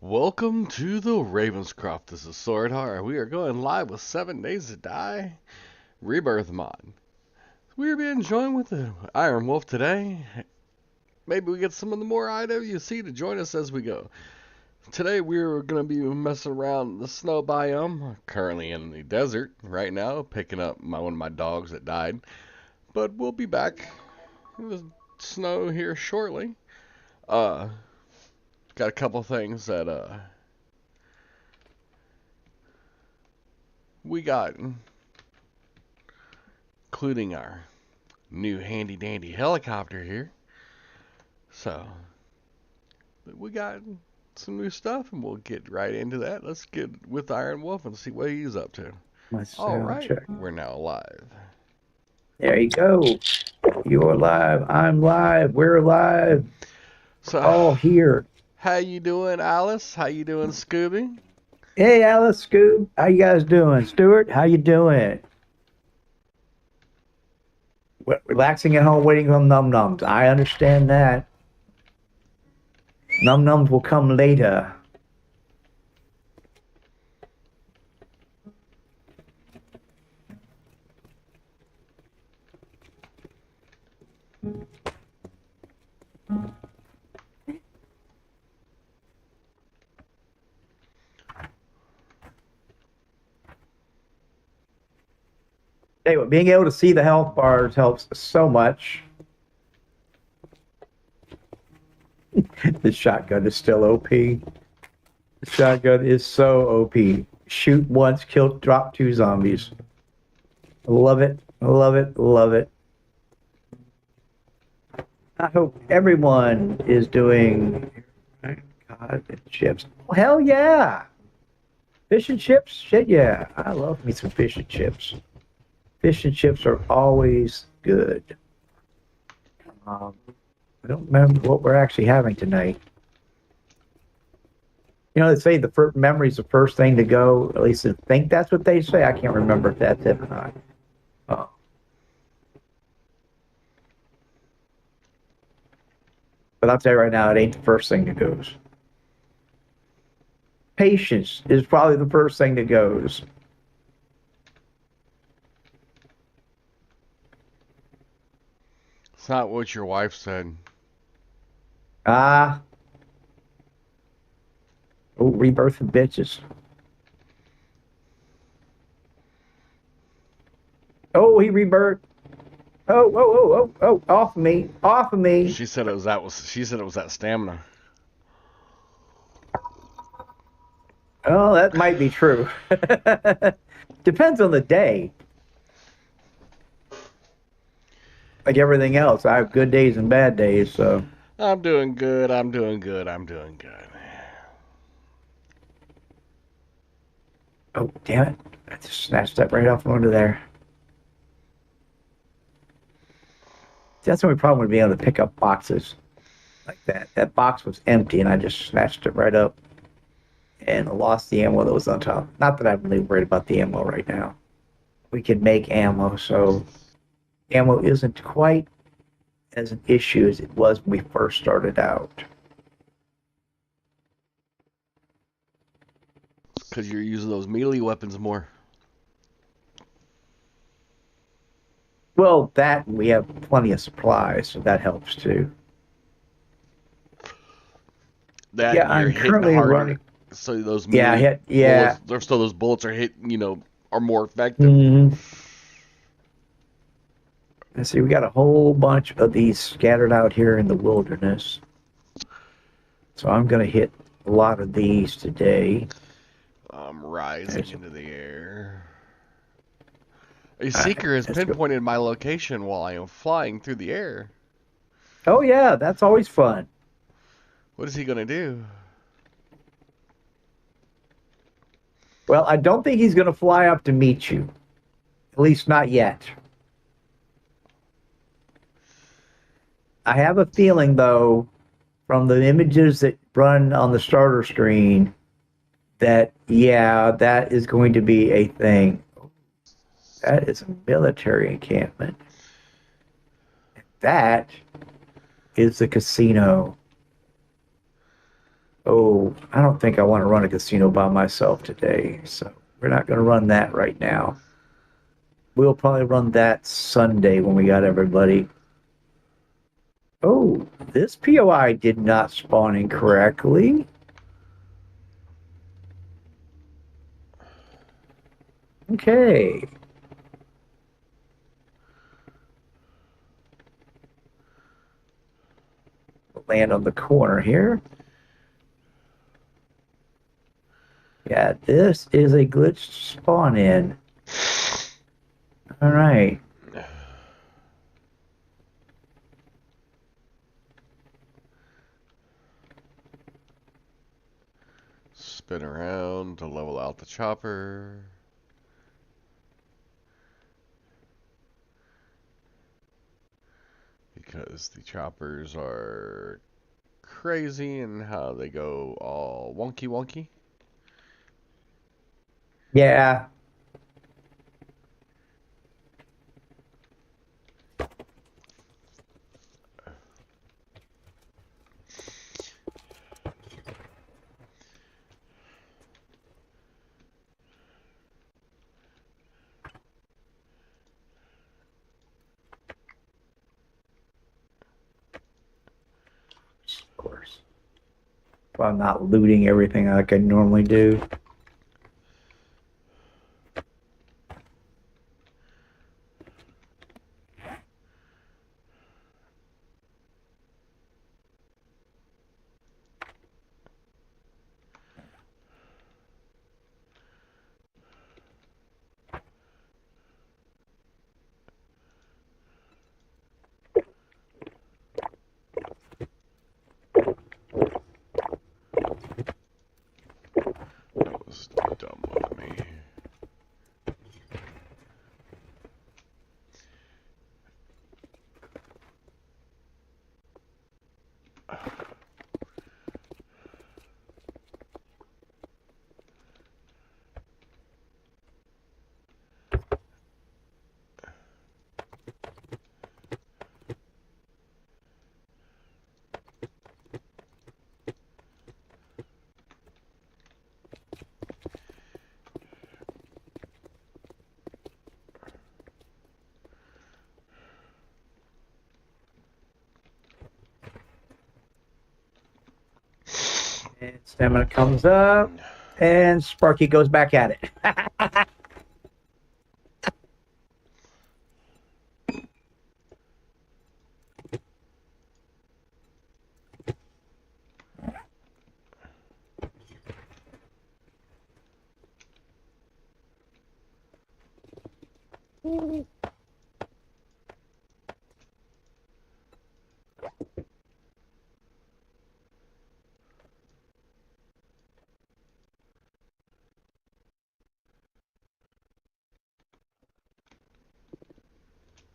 Welcome to the Ravenscroft. This is Swordhar. We are going live with 7 Days to Die Rebirth mod. We're being joined with the Iron Wolf today. Maybe we get some of the more IWC to join us as we go. Today we're going to be messing around the snow biome. Currently in the desert right now, picking up one of my dogs that died. But we'll be back in the snow here shortly. Got a couple things that we got, including our new handy dandy helicopter here. So we got some new stuff, and we'll get right into that. Let's get with Iron Wolf and see what he's up to. My All sound right, check. we're now live. There you go. You're live. I'm live. We're live. So, All here. how you doing, Alice? How you doing, Scooby? Hey, Alice, Scoob. How you guys doing? Stuart, how you doing? Relaxing at home, waiting on num nums. I understand that. Num nums will come later. Anyway, being able to see the health bars helps so much. The shotgun is still OP. The shotgun is so OP. Shoot once, drop two zombies. Love it, love it, love it. I hope everyone is doing. God, chips. Well, hell yeah. Fish and chips? Shit yeah. I love me some fish and chips. Fish and chips are always good. I don't remember what we're actually having tonight. You know, they say the first memory's the first thing to go. At least I think that's what they say. I can't remember if that's it or not. Oh. But I'll tell you right now, it ain't the first thing that goes. Patience is probably the first thing that goes. It's not what your wife said. Ah. Oh, rebirth of bitches. Oh, he rebirthed. Oh, oh, oh, oh, oh, off of me. Off of me. She said it was that. She said it was that stamina. Oh, that might be true. Depends on the day. Like everything else, I have good days and bad days, so. I'm doing good. I'm doing good. I'm doing good. Oh, damn it. I just snatched that right off from under there. That's the only problem with being able to pick up boxes like that. That box was empty, and I just snatched it right up and lost the ammo that was on top. Not that I'm really worried about the ammo right now. We can make ammo, so ammo isn't quite as an issue as it was when we first started out. Because you're using those melee weapons more. Well, that we have plenty of supplies, so that helps too. That Yeah, and you're I'm hitting currently harder. running. So those Yeah, I melee hit. Yeah. bullets, so those bullets are are more effective. Mm-hmm. Let's see, we got a whole bunch of these scattered out here in the wilderness. So I'm going to hit a lot of these today. I'm rising into the air. A All right, seeker has let's go. pinpointed my location while I am flying through the air. Oh, yeah, that's always fun. What is he gonna do? Well, I don't think he's going to fly up to meet you. At least not yet. I have a feeling, though, from the images that run on the starter screen, that, yeah, that is going to be a thing. That is a military encampment. That is the casino. Oh, I don't think I want to run a casino by myself today, so we're not going to run that right now. We'll probably run that Sunday when we got everybody. Oh, this POI did not spawn incorrectly. Okay. We'll land on the corner here. Yeah, this is a glitched spawn in. All right. Spin around to level out the chopper. Because the choppers are crazy and how they go all wonky wonky. Yeah. Of course. Well, I'm not looting everything like I normally do. That was dumb of me. And stamina comes up, and Sparky goes back at it.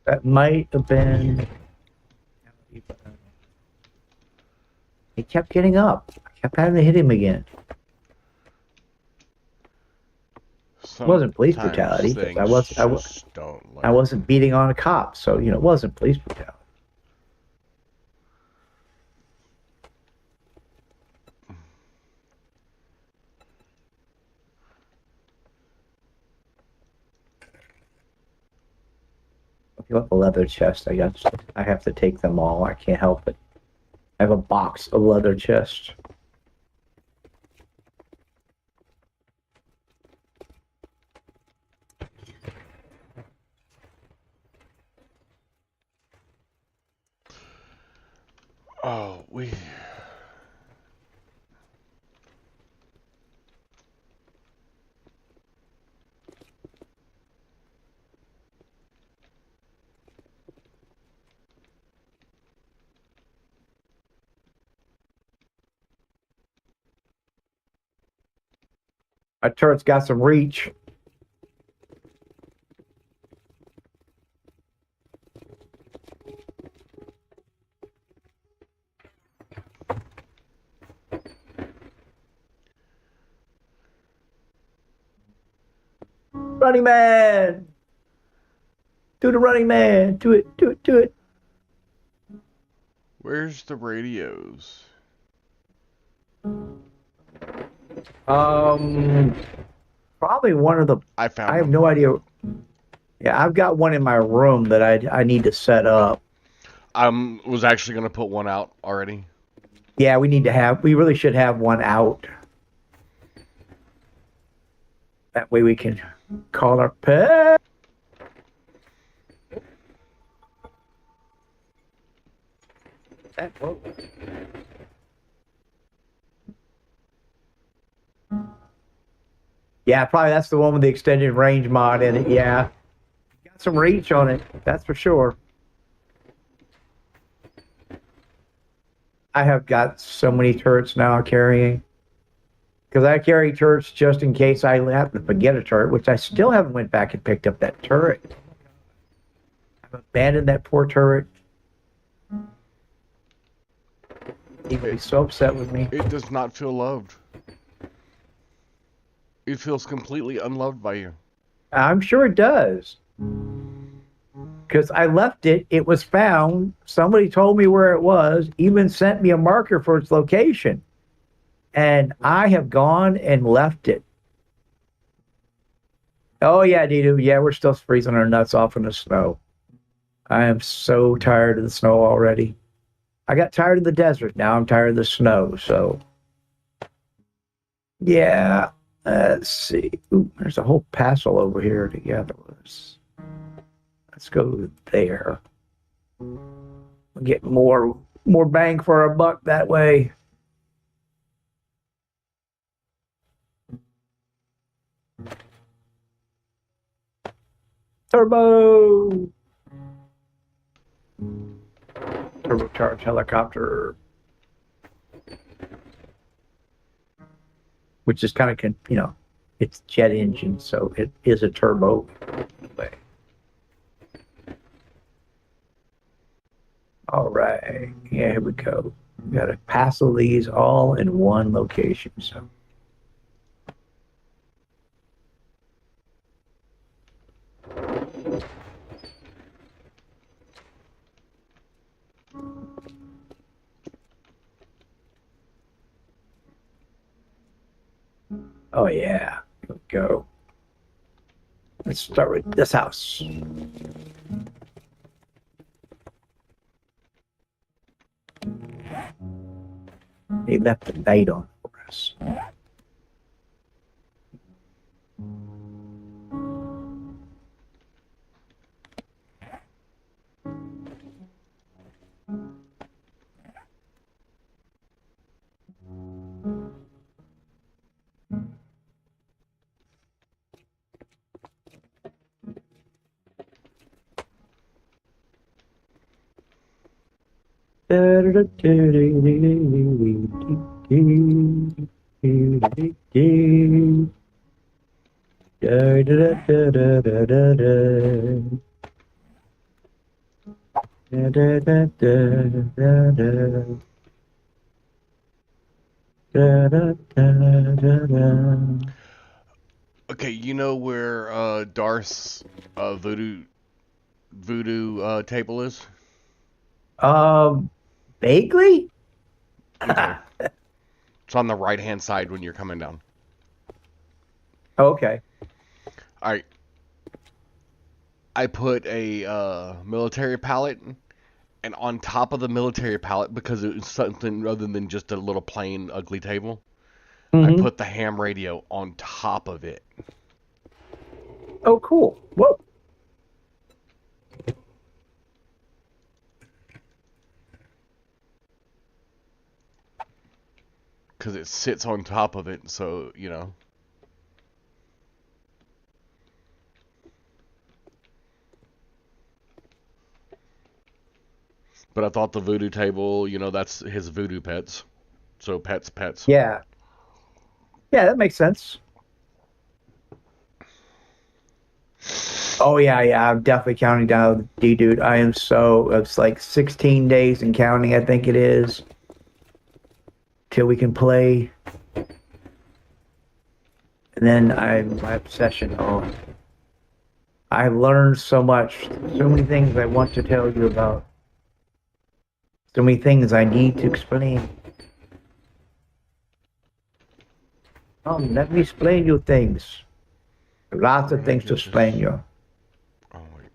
That might have been. He kept getting up. I kept having to hit him again. It wasn't police Sometimes brutality because things just don't I learn. wasn't beating on a cop, so it wasn't police brutality. You want the leather chest? I have to take them all. I can't help it. I have a box of leather chests. Oh, My turret's got some reach. Running man! Do the running man! Do it, do it, do it. where's the radios? Um, Probably one of the. I I found have them. no idea. Yeah, I've got one in my room that I need to set up. Was actually gonna put one out already. Yeah, we need to have. We really should have one out. That way we can call our pet. Whoa. Yeah, probably that's the one with the extended range mod in it. Yeah, got some reach on it. That's for sure. I have got so many turrets now carrying. Because I carry turrets just in case I happen to forget a turret, which I still haven't went back and picked up that turret. I've abandoned that poor turret. He would be so upset with me. It does not feel loved. It feels completely unloved by you. I'm sure it does. Because I left it, it was found. Somebody told me where it was, even sent me a marker for its location. And I have gone and left it. Oh, yeah, Dido. Yeah, we're still freezing our nuts off in the snow. I am so tired of the snow already. I got tired of the desert. Now I'm tired of the snow. So, yeah. Let's see. Ooh, there's a whole passel over here together. Let's go there. We'll get more bang for our buck that way. Turbo! Turbocharged helicopter. Which is kind of, it's jet engine, so it is a turbo. All right, yeah, here we go. We got to passel these all in one location. So, oh yeah, here we go. Let's start with this house. They left the light on for us. Okay, you know where Darth's voodoo table is? Um, Vaguely? Okay. It's on the right hand side when you're coming down. Okay. Alright. I put a military pallet, and on top of the military pallet, because it was something other than just a little plain ugly table, I Mm-hmm. put the ham radio on top of it. Oh, cool. Whoa. Because it sits on top of it, so, you know. But I thought the voodoo table, that's his voodoo pets. So pets. Yeah. Yeah, that makes sense. Oh yeah, yeah. I'm definitely counting down D dude. I am so it's like 16 days and counting, I think it is, till we can play. And then my obsession. Oh, I learned so much, so many things I want to tell you about. So many things I need to explain. Let me explain you things. Lots of Alright, things to explain you. Oh, wait.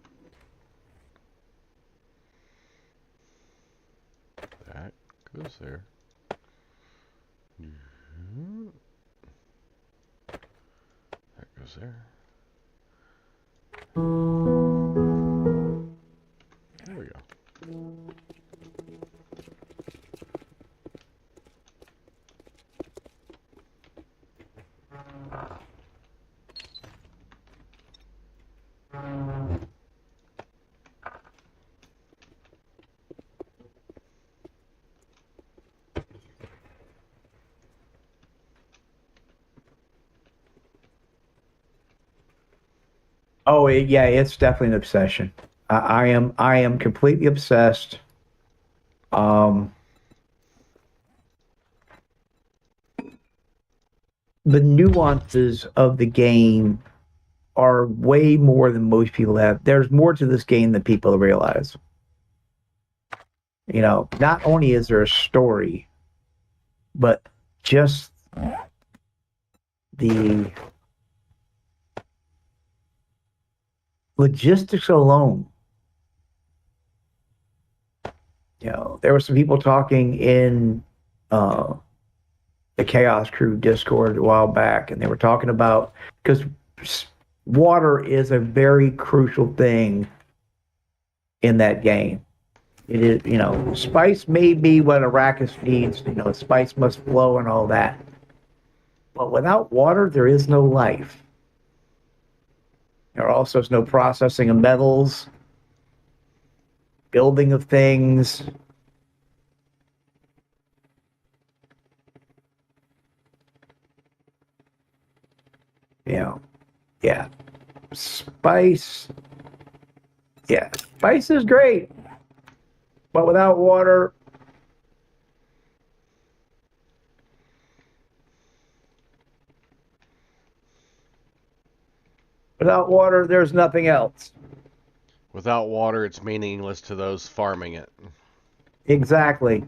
That goes there. Mhm. That goes there. There we go. Oh, yeah, it's definitely an obsession. I am completely obsessed. Um, the nuances of the game are way more than most people have. There's more to this game than people realize. Not only is there a story, but just the logistics alone. There were some people talking in uh, the Chaos Crew Discord a while back, and they were talking about because water is a very crucial thing in that game. It is, spice may be what Arrakis needs. Spice must flow and all that. But without water, there is no life. There also is no processing of metals, building of things. Yeah. Spice. Yeah, spice is great, but without water, there's nothing else. Without water, it's meaningless to those farming it. Exactly.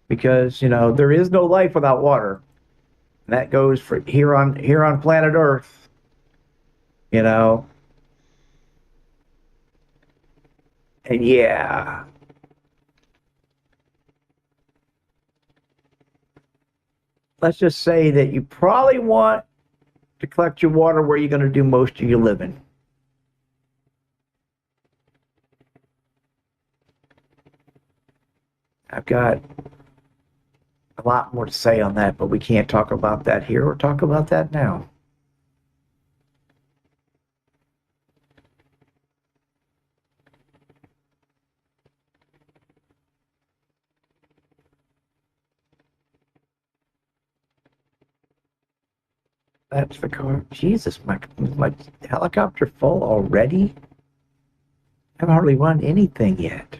Because, there is no life without water. And that goes for here on planet Earth, you know. And yeah. Let's just say that you probably want to collect your water where you're going to do most of your living. I've got a lot more to say on that, but we can't talk about that here or talk about that now. That's the car. Jesus, my helicopter full already? I haven't hardly run anything yet.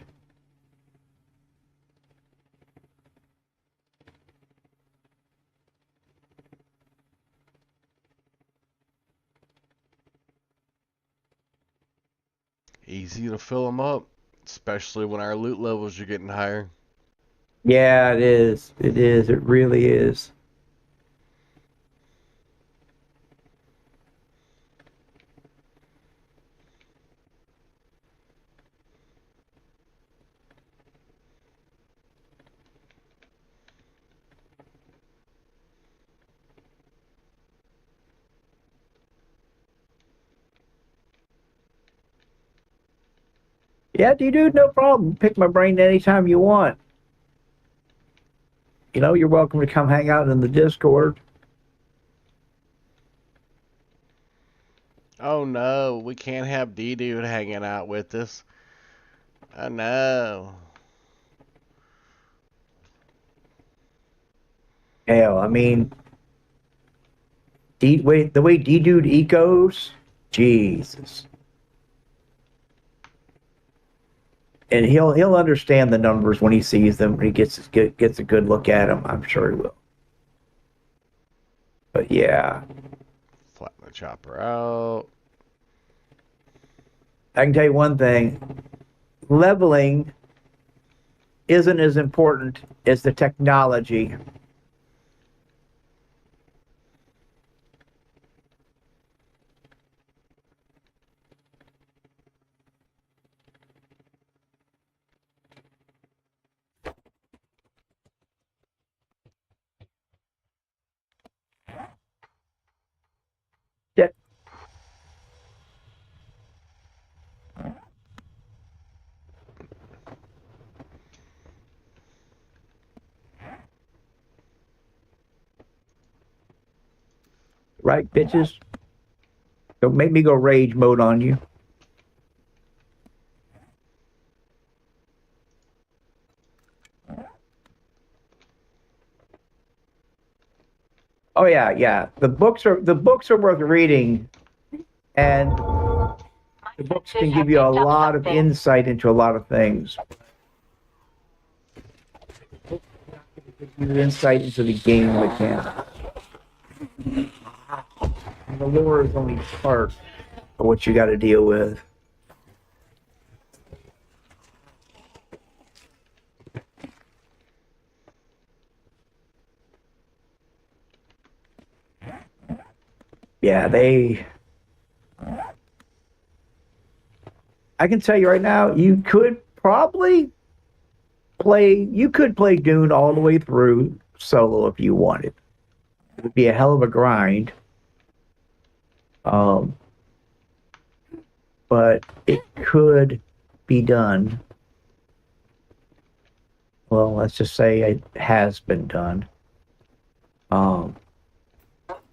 Easy to fill them up, especially when our loot levels are getting higher. Yeah, it is. It is. It really is. Yeah, dude, no problem. Pick my brain anytime you want. You're welcome to come hang out in the Discord. Oh no, we can't have D-Dude hanging out with us. Oh no. Hell, I mean, the way D Dude ecos, Jesus. And he'll understand the numbers when he sees them, when he gets a good look at them. I'm sure he will. But yeah, Flatten the chopper out. I can tell you one thing: leveling isn't as important as the technology. Right, bitches? Don't make me go rage mode on you. Oh yeah, yeah. The books are worth reading, and the books can give you a lot of insight into a lot of things. Give you insight into the game mechanics. And the lore is only part of what you got to deal with. Yeah, I can tell you right now, you could play Dune all the way through solo if you wanted. It would be a hell of a grind. Um, but it could be done. Well, let's just say it has been done. Um,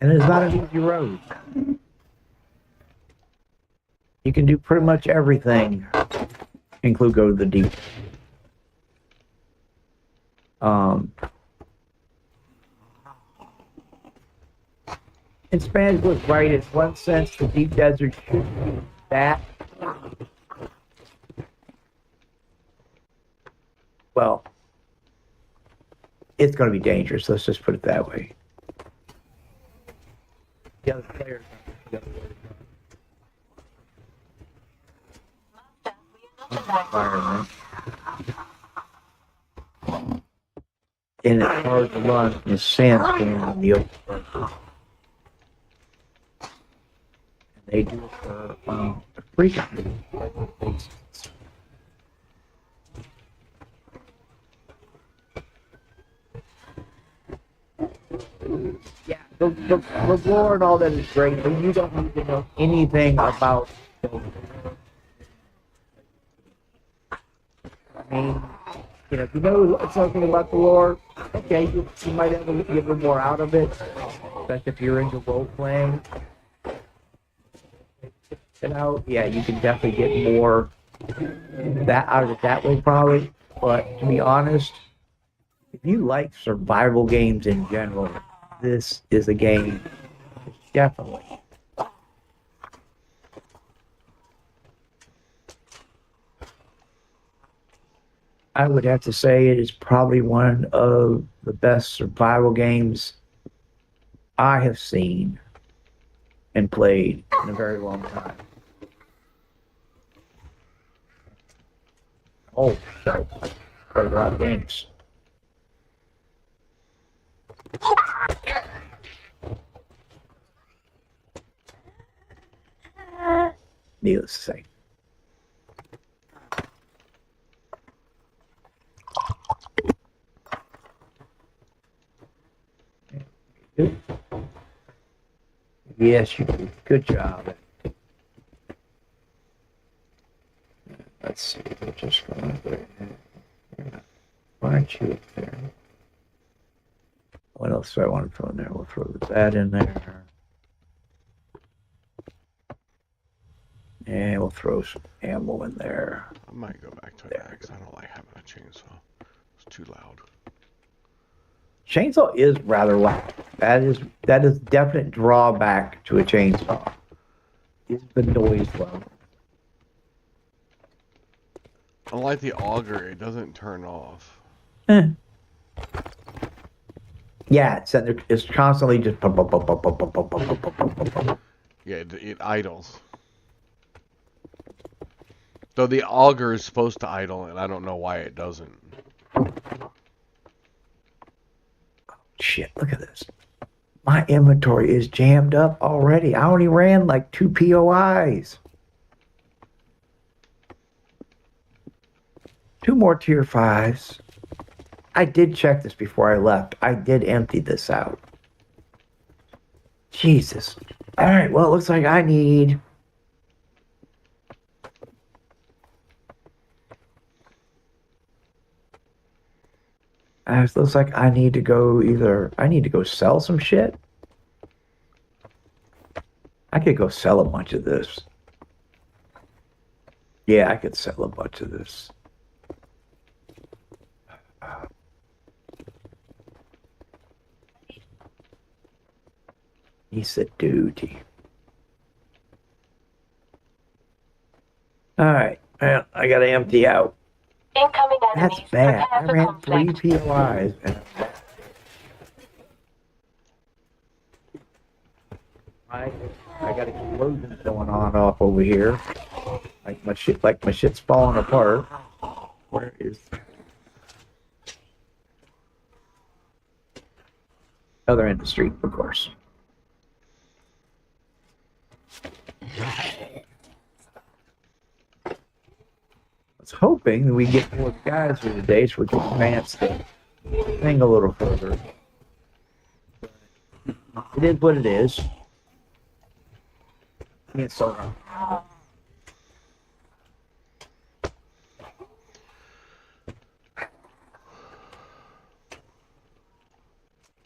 and it's not an easy road. You can do pretty much everything, include go to the deep. And Spanish was right in one sense. The deep desert should be that. Well, it's going to be dangerous. Let's just put it that way. The other players. Environment. And it's hard to run in sandstorm on the open. And they do it for frequently. Yeah, the lore and all that is great, but you don't need to know anything about. I mean, if you know something about the lore, okay, you might have a little more out of it, especially if you're into role playing. You know, yeah, you can definitely get more that out of it that way, probably. But to be honest, if you like survival games in general, this is a game definitely. I would have to say it is probably one of the best survival games I have seen and played in a very long time. Oh, so I played a lot of games. Needless to say. Yes, you did. Good job. Let's see. We're just going to put it in. Why aren't you up there? What else do I want to throw in there? We'll throw that in there. And we'll throw some ammo in there. I might go back to an axe. I don't like having a chainsaw. It's too loud. Chainsaw is rather loud. That is definite drawback to a chainsaw. Is the noise level. Unlike the auger, it doesn't turn off. Yeah, it's constantly just. Yeah, it idles. Though the auger is supposed to idle, and I don't know why it doesn't. Shit, look at this. My inventory is jammed up already. I only ran like 2 POIs. 2 more tier 5s. I did check this before I left. I did empty this out. Jesus. All right, well, it looks like I need... It looks like I need to go sell some shit. I could go sell a bunch of this. Yeah, I could sell a bunch of this. He said, duty. All right, man, I gotta empty out. Incoming enemies. That's bad. Prepare I for ran three conflict. POIs. And I got explosions going on off over here. Like my shit's falling apart. Where is other end of the street, of course. I was hoping that we get more guys for today so we can advance the thing a little further. It is what it is. It's so wrong.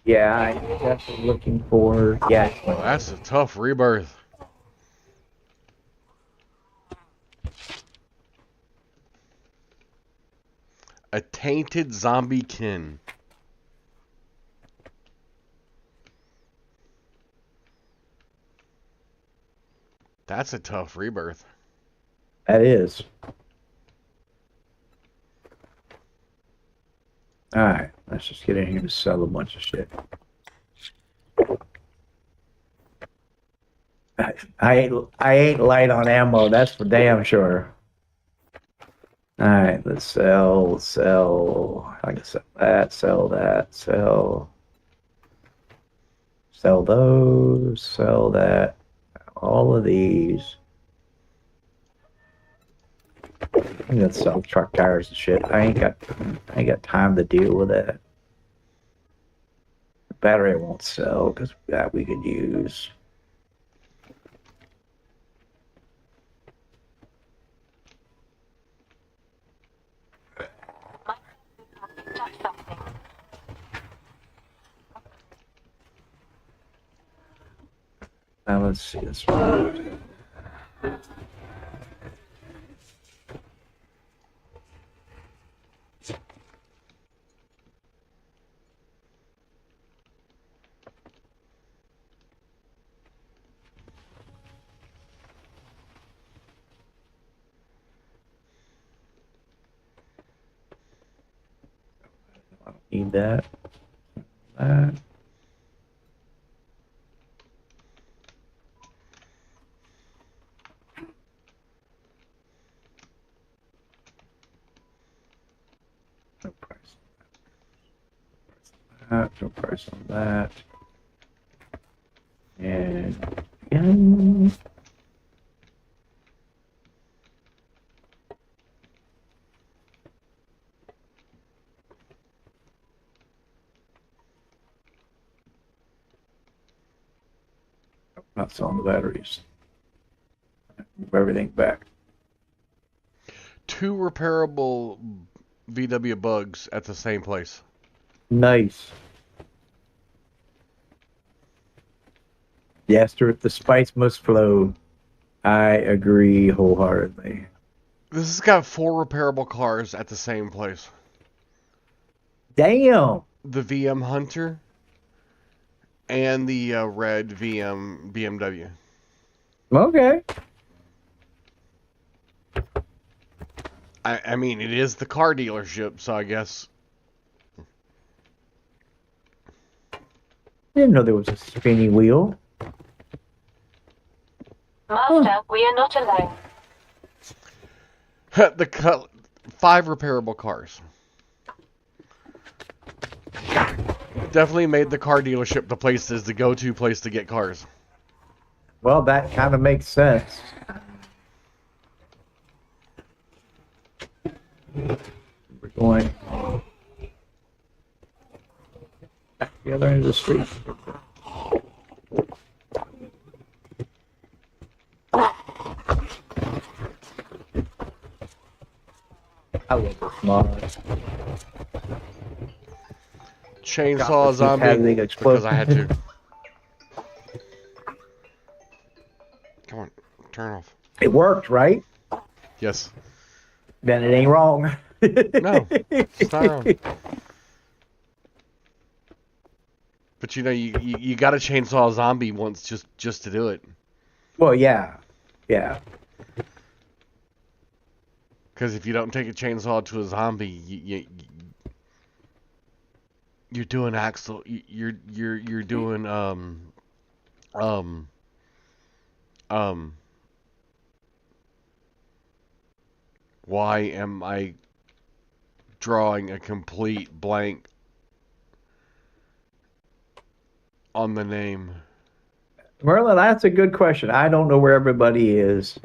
Yeah, I'm definitely looking for. Yeah. Oh, that's a tough rebirth. A tainted zombie kin. That's a tough rebirth. That is. Alright, let's just get in here to sell a bunch of shit. I ain't light on ammo, that's for damn sure. Alright, let's sell. I can sell that, sell those, sell that, all of these. I'm gonna sell truck tires and shit. I ain't got time to deal with that. Battery I won't sell because that we could use. Now let's see this one. I don't need that. That. No price on that. No price on that. And again. Not selling the batteries. Move everything back. 2 repairable VW bugs at the same place. Nice. Yes, the spice must flow. I agree wholeheartedly. This has got 4 repairable cars at the same place. Damn. The VM Hunter and the red VM BMW. Okay. I mean, it is the car dealership, so I guess. Didn't know there was a spinny wheel. Master, we are not alone. 5 repairable cars. Definitely made the car dealership the place is the go-to place to get cars. Well, that kind of makes sense. We're going back to the other end of the street. I love this mod. Chainsaw zombie having because I had to. It worked, right? Yes. Then it ain't wrong. No, it's not wrong. But you know, you got to chainsaw a zombie once just to do it. Well, yeah. Yeah. Because if you don't take a chainsaw to a zombie, you're doing Axel. You're doing um Why am I drawing a complete blank on the name? Merlin, that's a good question. I don't know where everybody is.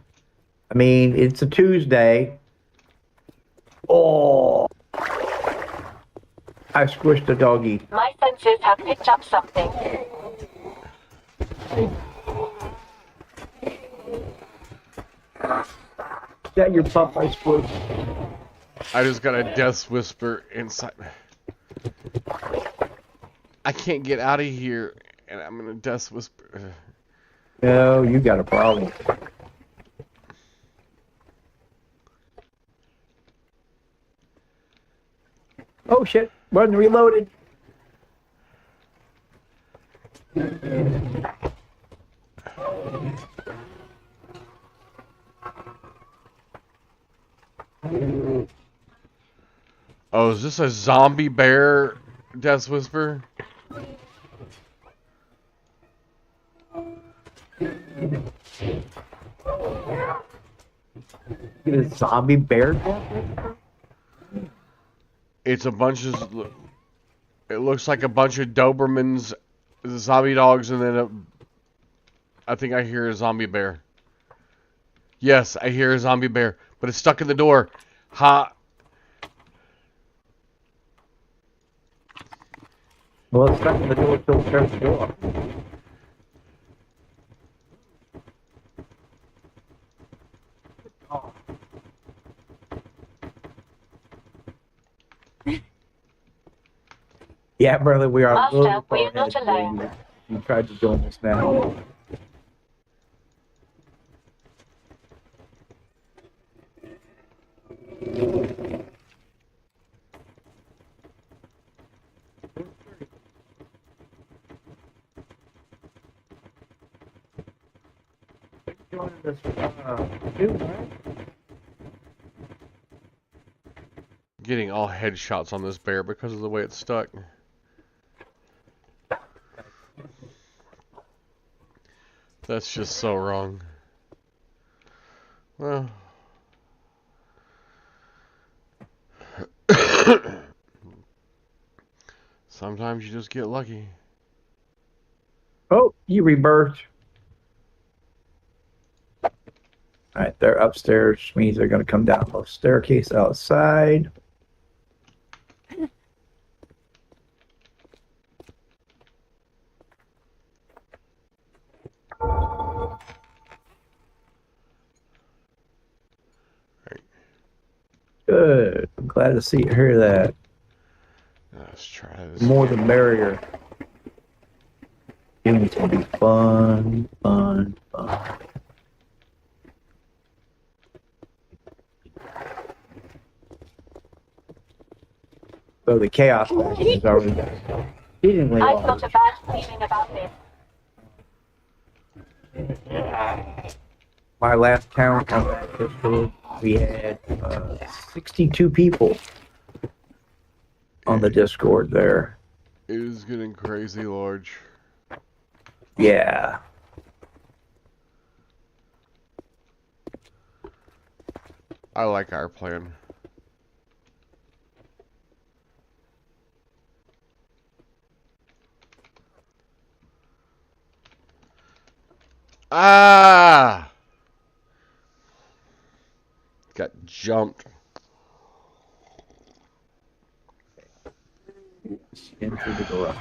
I mean, it's a Tuesday. Oh, I squished a doggy. My senses have picked up something. Is that your pup I squished? I just got a death whisper inside. I can't get out of here, and I'm in a death whisper. No, you got a problem. Oh shit, wasn't reloaded. Oh, is this a zombie bear death whisper? Get a zombie bear death? It's a bunch of. It looks like a bunch of Dobermans, zombie dogs, and then I think I hear a zombie bear. Yes, I hear a zombie bear, but it's stuck in the door. Ha! Well, it's stuck in the door till it turns the door. Yeah, brother, we are. Master, we are not ahead. alone. You tried to join us now. Joining us, right? Getting all headshots on this bear because of the way it's stuck. That's just so wrong. Well. Sometimes you just get lucky. Oh, you rebirthed. All right, they're upstairs, which means they're going to come down the staircase outside. Good. I'm glad to see hear that. Let's try this. The more the merrier. It's gonna be fun, fun, fun. So the chaos faction is already exceedingly I've large. got a bad feeling about this. My last count on that Discord, we had 62 people on the Discord there. It is getting crazy large. Yeah. I like our plan. Ah! Got jumped. Into the garage.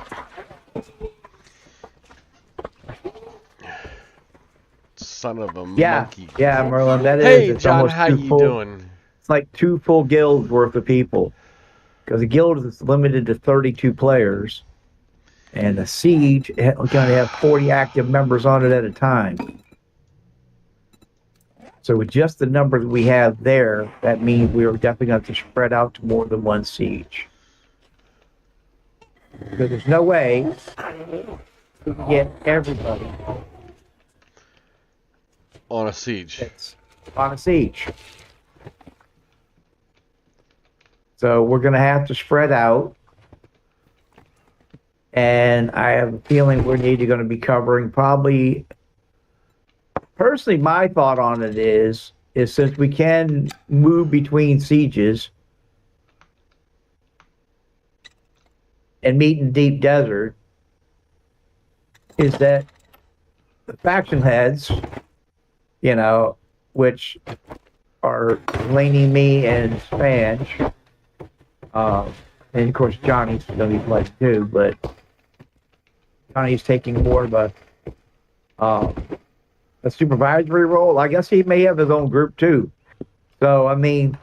Son of a Yeah, monkey. yeah, Merlin, that is. Hey, It's John, almost how two you full, doing? It's like 2 full guilds worth of people. Because the guild is limited to 32 players. And the siege is going to have 40 active members on it at a time. So with just the number that we have there, that means we are definitely going to have to spread out to more than one siege. Because there's no way we can get everybody On a siege. that's on a siege. So we're going to have to spread out. And I have a feeling we're going to be covering probably. Personally, my thought on it is since we can move between sieges and meet in deep desert, is that the faction heads, you know, which are Laney, me, and Spange, and of course Johnny's going to be playing too, but Johnny's taking more of a supervisory role. I guess he may have his own group too. So, I mean,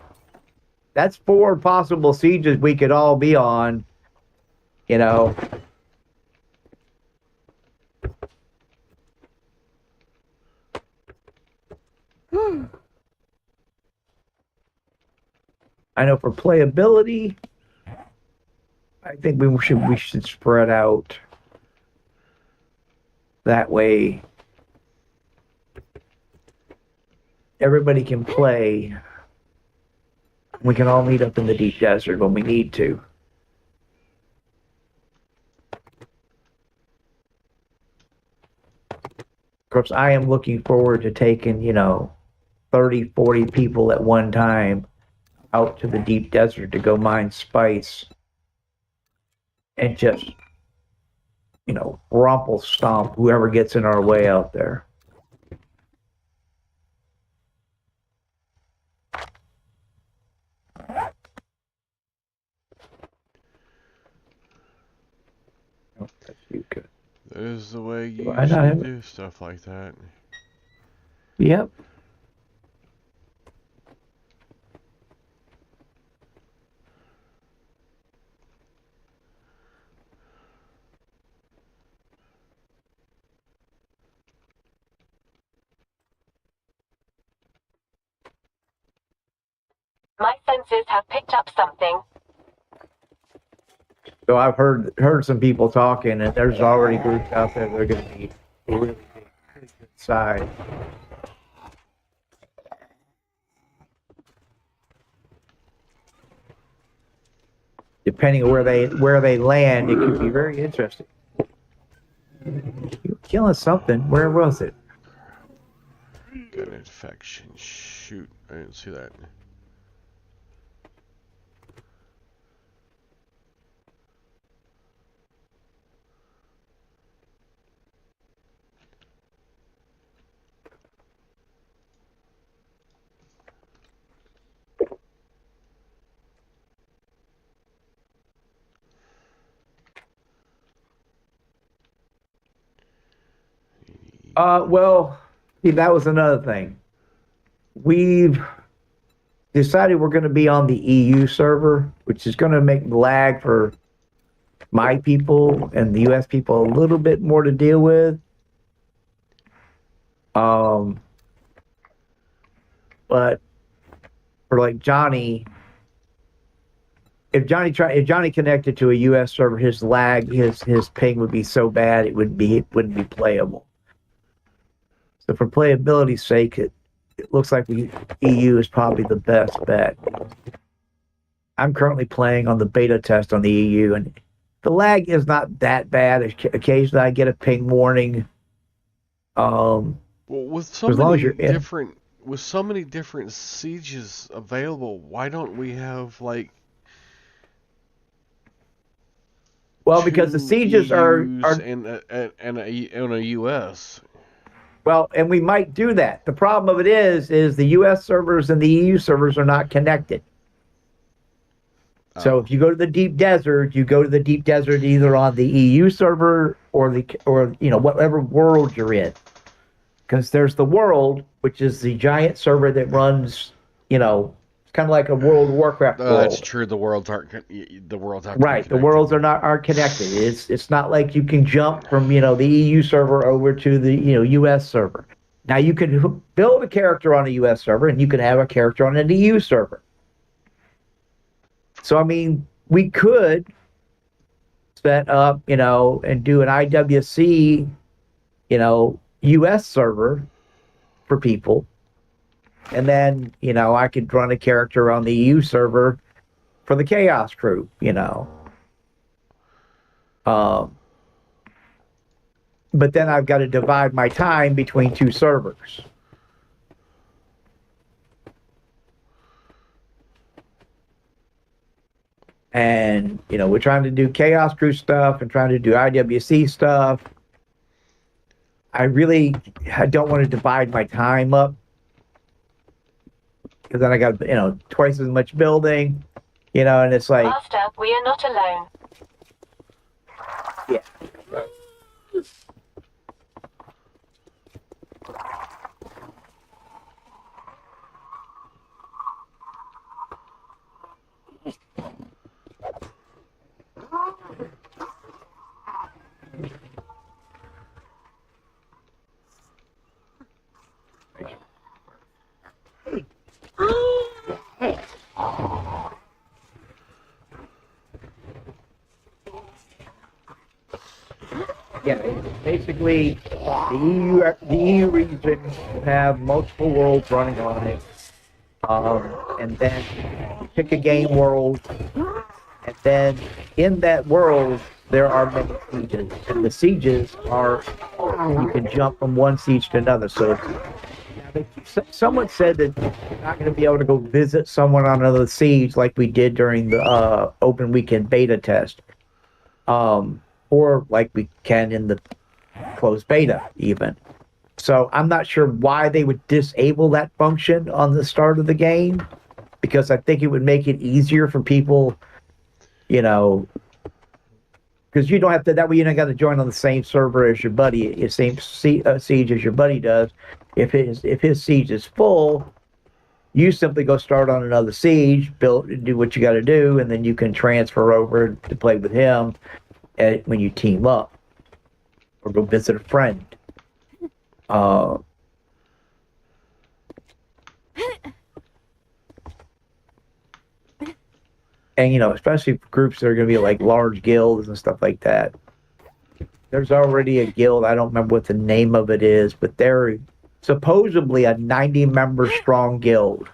that's 4 possible sieges we could all be on, you know. I know for playability, I think we should spread out that way. Everybody can play. We can all meet up in the deep desert when we need to. Of course, I am looking forward to taking, 30, 40 people at one time out to the deep desert to go mine spice and just, rumple stomp whoever gets in our way out there. That is the way you I not usually have do stuff like that. Yep. My senses have picked up something. So I've heard some people talking, and there's already groups out there that are going to be really good size. Depending on where they land, it could be very interesting. You're killing something. Where was it? Got an infection. Shoot, I didn't see that. Well, see, that was another thing. We've decided we're going to be on the EU server, which is going to make lag for my people and the US people a little bit more to deal with. But for like Johnny, if Johnny connected to a US server, his lag, his ping would be so bad it wouldn't be playable. So for playability's sake, it looks like the EU is probably the best bet. I'm currently playing on the beta test on the EU, and the lag is not that bad. Occasionally I get a ping warning. Well, with so as long many as you're in. with so many different sieges available, why don't we have like because the two sieges are and a US? well, and we might do that. The problem of it is the US servers and the EU servers are not connected. So if you go to the deep desert, you go to the deep desert either on the EU server or whatever world you're in. Because there's the world, which is the giant server that runs, it's kind of like a World of Warcraft world. That's true. The worlds aren't right. The worlds aren't connected. It's not like you can jump from the EU server over to the US server. Now you can build a character on a US server and you can have a character on an EU server. So, I mean, we could set up, and do an IWC, US server for people. And then, I could run a character on the EU server for the Chaos Crew, But then I've got to divide my time between two servers. And, we're trying to do Chaos Crew stuff and trying to do IWC stuff. I don't want to divide my time up. Because then I got, twice as much building, and it's like... Master, we are not alone. Yeah. Yeah, basically, the EU region will have multiple worlds running on it, and then you pick a game world, and then in that world there are many sieges, and the sieges are, you can jump from one siege to another. So someone said that you're not going to be able to go visit someone on another siege like we did during the open weekend beta test. Or like we can in the closed beta even. So I'm not sure why they would disable that function on the start of the game, because I think it would make it easier for people, because you don't have to, that way you don't got to join on the same server as your buddy, the same siege as your buddy does. If his siege is full, you simply go start on another siege, do what you got to do, and then you can transfer over to play with him when you team up, or go visit a friend. And especially for groups that are going to be like large guilds and stuff like that. There's already a guild, I don't remember what the name of it is, but they're supposedly a 90-member strong guild.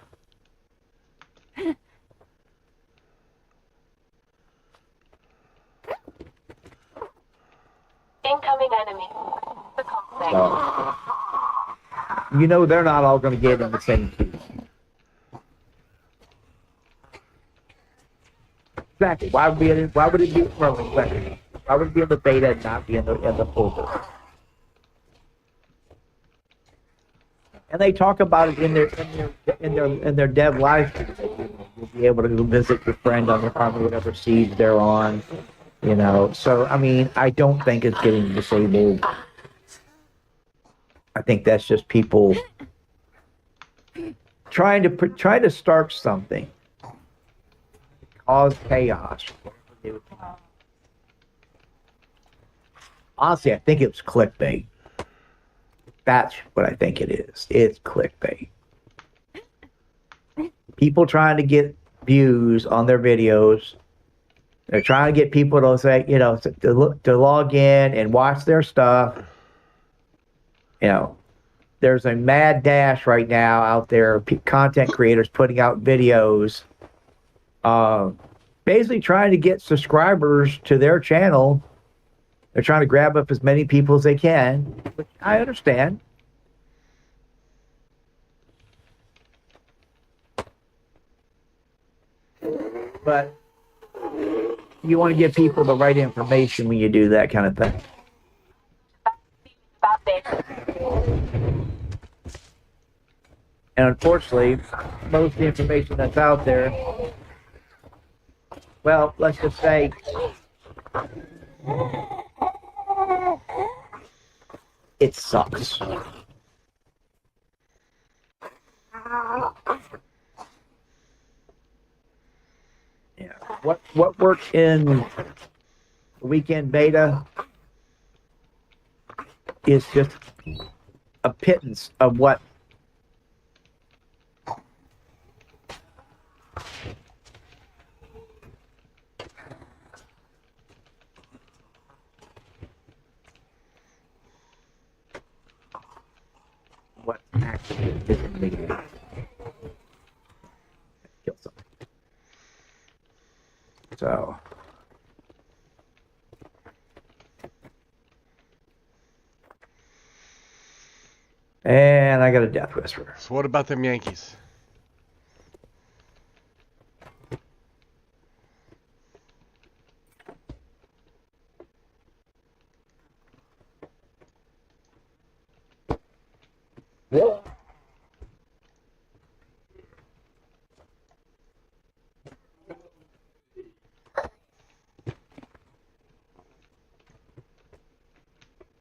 Incoming enemy. The conflict. They're not all going to get in the same team. Exactly. Why would it be why would it be in the beta and not be in the full beta? And they talk about it in their dev live stream. You'll be able to go visit your friend on whatever siege they're on. So I mean, I don't think it's getting disabled. I think that's just people trying to start something, cause chaos. Honestly, I think it was clickbait. That's what I think it is. It's clickbait. People trying to get views on their videos. They're trying to get people to say, to log in and watch their stuff. There's a mad dash right now out there, content creators putting out videos, basically trying to get subscribers to their channel. They're trying to grab up as many people as they can, which I understand. But you want to give people the right information when you do that kind of thing. About this. And unfortunately, most of the information that's out there, well, let's just say, it sucks. Yeah. What worked in the weekend beta is just a pittance of what actually is in the game. Kill something. So. And I got a Death Whisperer. So what about them Yankees?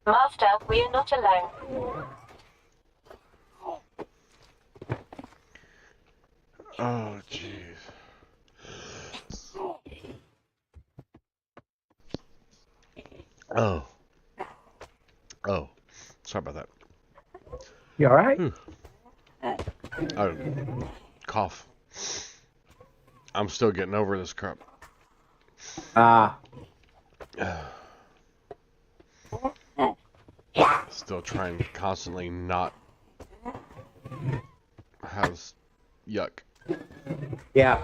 Master, we are not alone. Oh, jeez. Oh. Oh. Sorry about that. You all right? Oh, cough. I'm still getting over this crap. Still trying to constantly not have yuck. Yeah.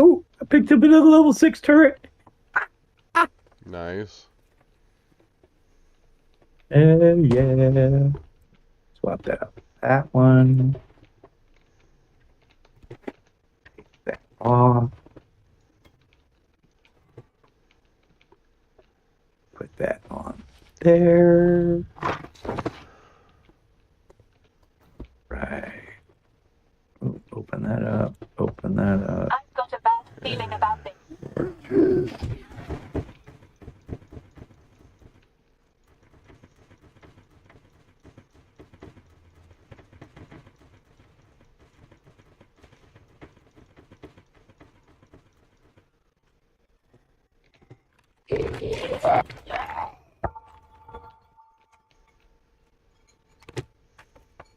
Oh, I picked up another level 6 turret. Nice. Yeah. Swap that up. That one. Take that off. Put that on there. Right. Ooh, open that up. Open that up. I've got a bad feeling about this.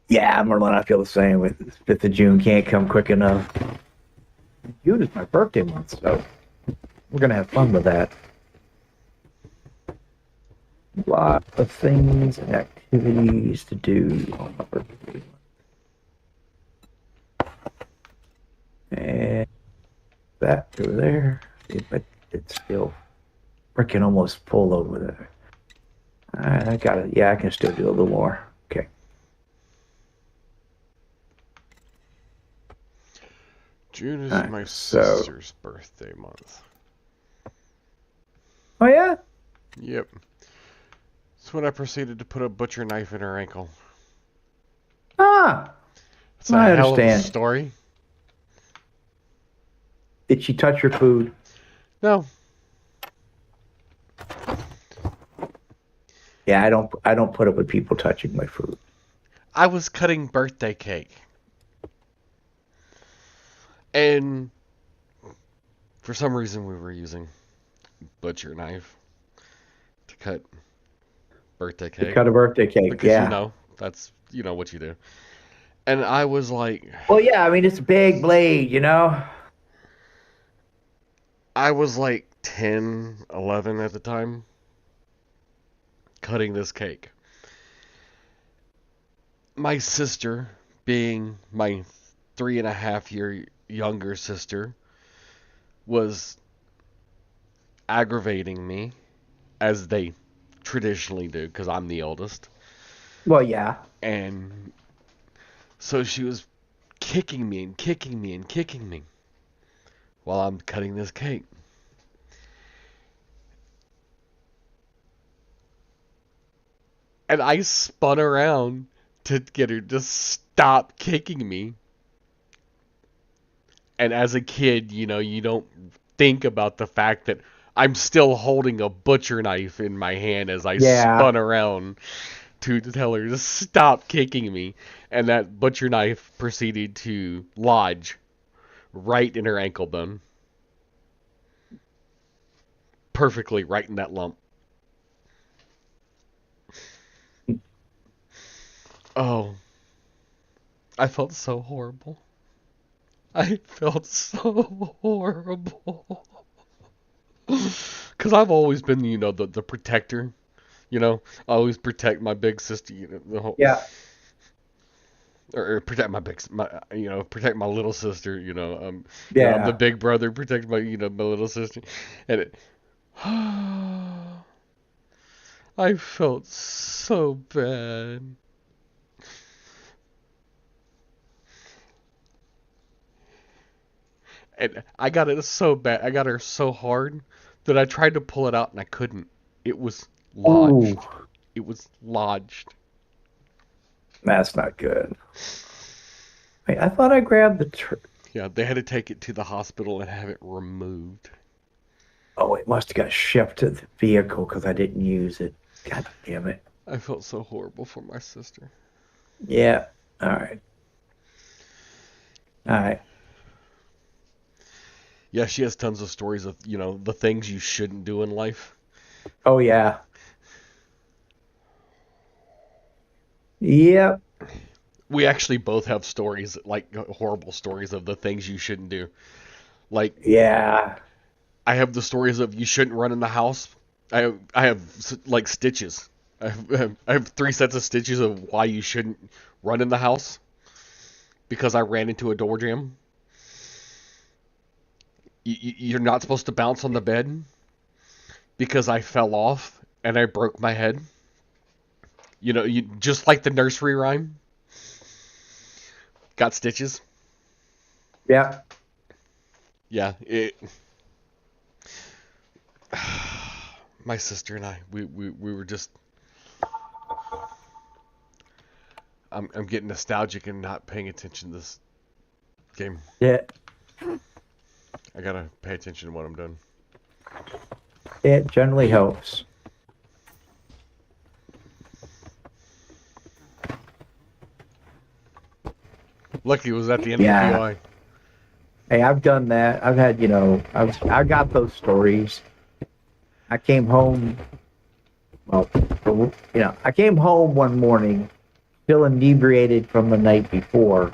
Yeah, Merlin, I feel the same with 5th of June. Can't come quick enough. June is my birthday month, so we're going to have fun with that. A lot of things and activities to do on my birthday month. And that over there. But it's still freaking almost full over there. Alright, I got it. Yeah, I can still do a little more. Okay. June is Alright, my so- sister's birthday month. Oh, yeah? Yep. That's when I proceeded to put a butcher knife in her ankle. Ah! It's a I hell of a understand. story. Did she touch your food? No. Yeah, I don't put up with people touching my food. I was cutting birthday cake. And for some reason we were using butcher knife to cut birthday cake. Cut a birthday cake, Because yeah. you know, that's what you do. And I was like, Well, yeah, I mean, it's a big blade, you know? I was like 10, 11 at the time, cutting this cake. My sister, being my 3.5 year younger sister, was aggravating me, as they traditionally do, because I'm the oldest. Well, yeah. And so she was kicking me and kicking me and kicking me while I'm cutting this cake. And I spun around to get her to stop kicking me. And as a kid, you don't think about the fact that I'm still holding a butcher knife in my hand as I Yeah. spun around to tell her to stop kicking me. And that butcher knife proceeded to lodge right in her ankle bone. Perfectly right in that lump. Oh, I felt so horrible. I felt so horrible. Because I've always been, the protector. I always protect my big sister, the whole, Yeah. or protect protect my little sister, I'm the Yeah. big brother, protect my, my little sister. And it, I felt so bad. And I got it so bad. I got her so hard that I tried to pull it out and I couldn't. It was Ooh, lodged. It was lodged. that's not good. Wait, I thought I grabbed the. Yeah, they had to take it to the hospital and have it removed. Oh, it must have got shipped to the vehicle because I didn't use it. God damn it. I felt so horrible for my sister. Yeah. All right. All right. Yeah, she has tons of stories of, the things you shouldn't do in life. Oh yeah. Yep. We actually both have stories, like horrible stories of the things you shouldn't do. Like, Yeah. I have the stories of you shouldn't run in the house. I have like stitches. I have 3 sets of stitches of why you shouldn't run in the house because I ran into a door jam. You're not supposed to bounce on the bed because I fell off and I broke my head. You just like the nursery rhyme. Got stitches. Yep. Yeah, my sister and I, we were just. I'm getting nostalgic and not paying attention to this game. Yeah. I gotta pay attention to what I'm doing. It generally helps. Lucky it was at the end of the Yeah. POI. Hey, I've done that. I've had, I got those stories. I came home. Well, I came home one morning, still inebriated from the night before.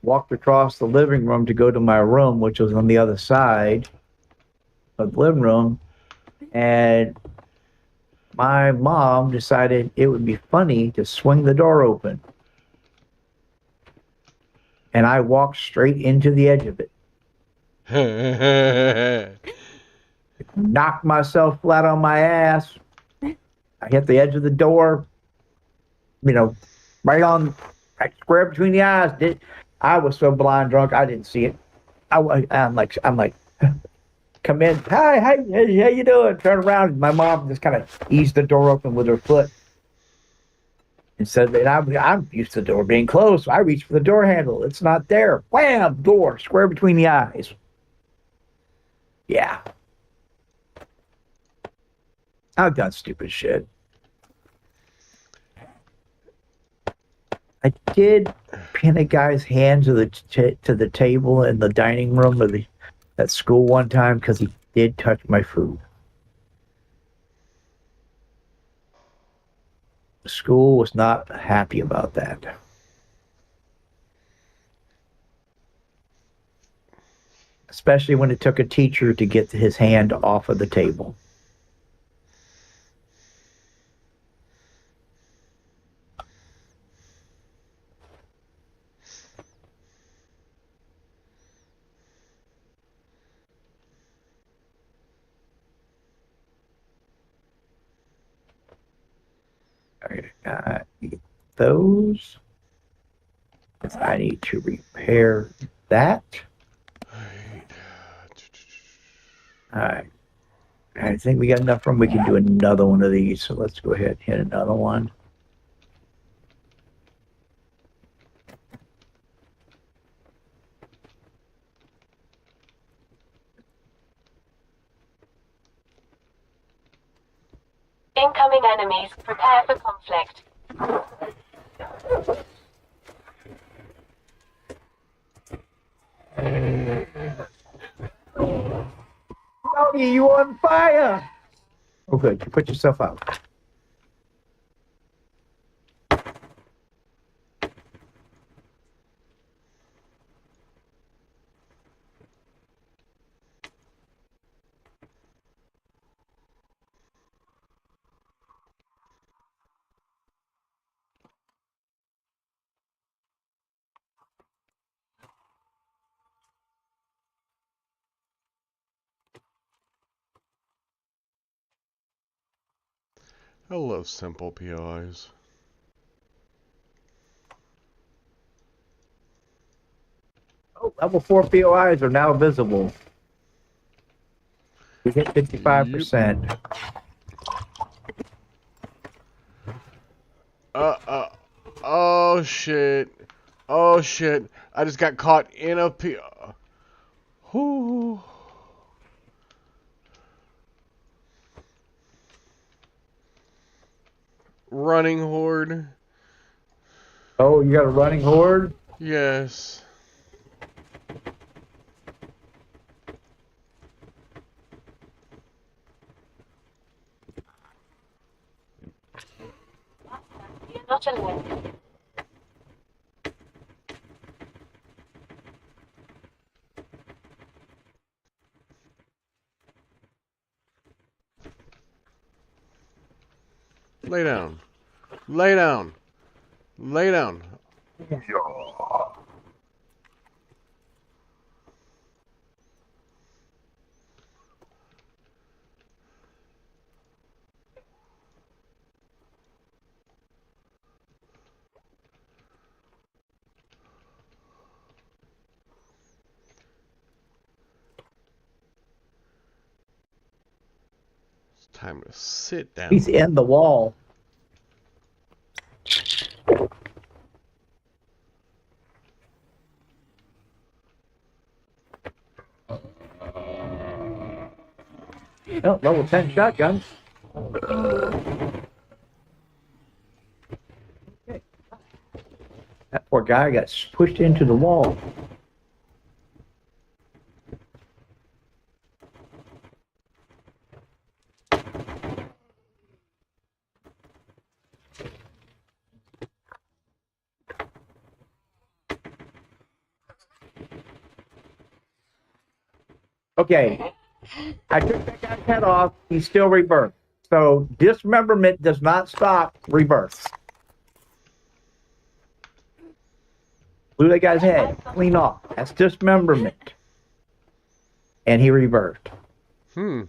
Walked across the living room to go to my room, which was on the other side of the living room, and my mom decided it would be funny to swing the door open. And I walked straight into the edge of it. Knocked myself flat on my ass. I hit the edge of the door, right square between the eyes. I was so blind drunk I didn't see it. I'm like, come in. Hi, how you doing? Turn around. And my mom just kind of eased the door open with her foot. And said that I'm used to the door being closed, so I reached for the door handle. It's not there. Wham! Door square between the eyes. Yeah. I've done stupid shit. I did pin a guy's hand to the table in the dining room of at school one time because he did touch my food. The school was not happy about that. Especially when it took a teacher to get his hand off of the table. All right, those. I need to repair that. All right. I think we got enough room. We can do another one of these. So let's go ahead and hit another one. Incoming enemies. Prepare for conflict. Tony, you on fire? Oh, good. You put yourself out. Hello, simple POIs. Oh, level 4 POIs are now visible. We hit 55%. Oh shit. Oh shit. I just got caught in a Whoo. Running horde. Oh, you got a running horde? Yes. You're not alone. Lay down. Lay down. Lay down. It's time to sit down. He's in the wall. Oh, level 10 shotgun. Okay. That poor guy got pushed into the wall. Okay, I took that guy's head off. He's still rebirth. So dismemberment does not stop rebirth. Blew that guy's head clean off. That's dismemberment. And he rebirthed. I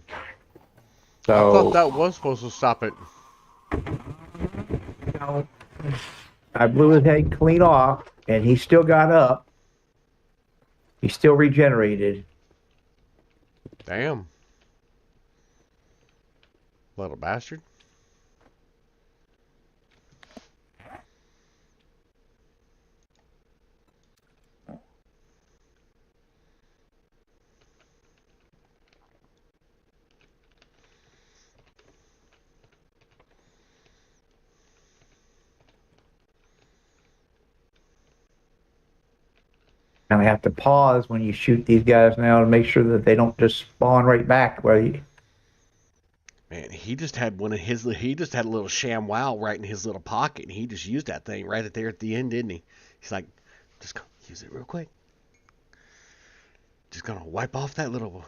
So thought that was supposed to stop it. no, I blew his head clean off, and he still got up. He still regenerated. Damn. Little bastard. And I have to pause when you shoot these guys now to make sure that they don't just spawn right back where you. Man, he just had one of his. He just had a little ShamWow right in his little pocket, and he just used that thing right there at the end, didn't he? He's like, just go use it real quick. Just gonna wipe off that little,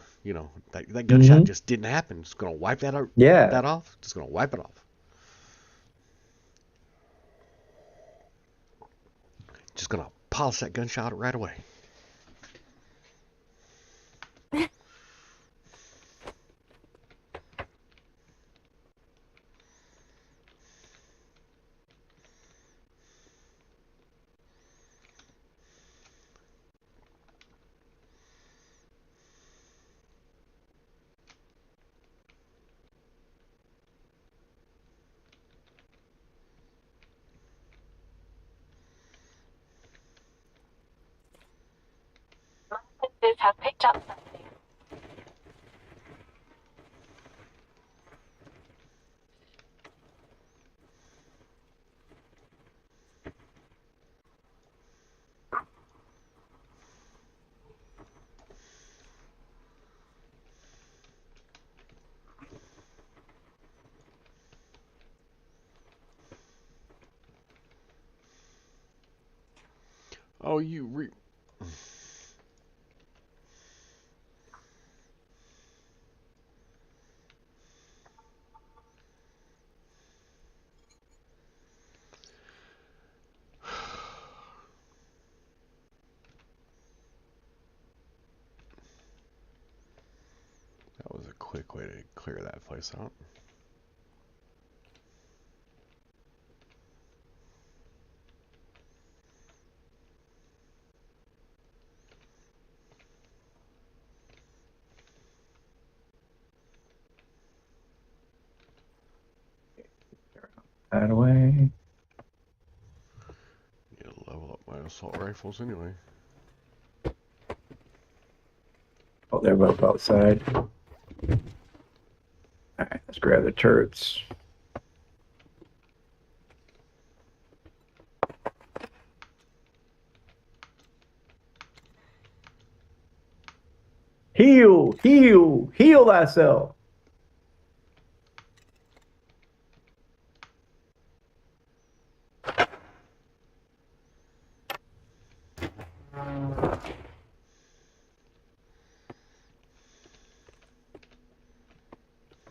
that gunshot just didn't happen. Just gonna wipe that off. Just gonna wipe it off. Just gonna polish that gunshot right away. My senses have picked up something. Oh, you re. That was a quick way to clear that place out. That away. Need to level up my assault rifles anyway. Oh, they're both outside. Alright, let's grab the turrets. Heal! Heal! Heal thyself!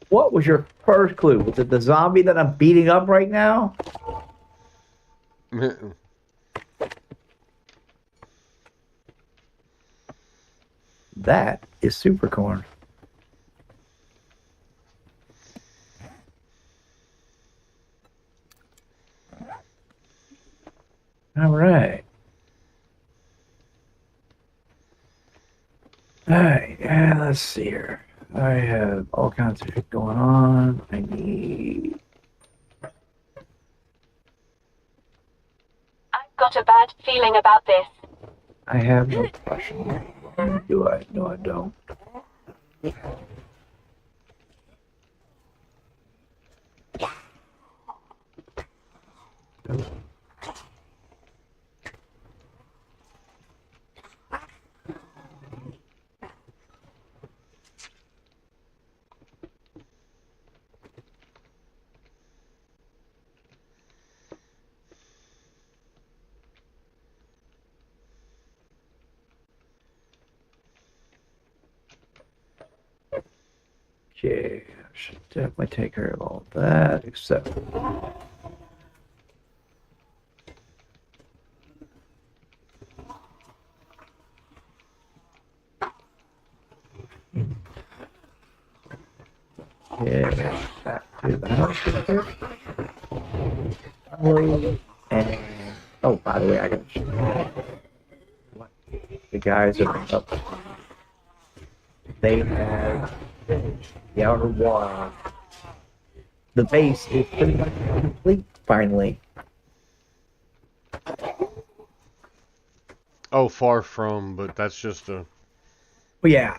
What was your first clue? Was it the zombie that I'm beating up right now? That is super corn. All right. All right. Yeah, let's see here. I have all kinds of shit going on. I need. I've got a bad feeling about this. I have no question. Do I? No, I don't. Okay, I should definitely take care of all that, except. Yeah, back to the house real quick. And oh, by the way, I got the guys that are up. They have the outer wall. The base is pretty much complete finally. Oh, far from, but that's just a. Well, yeah,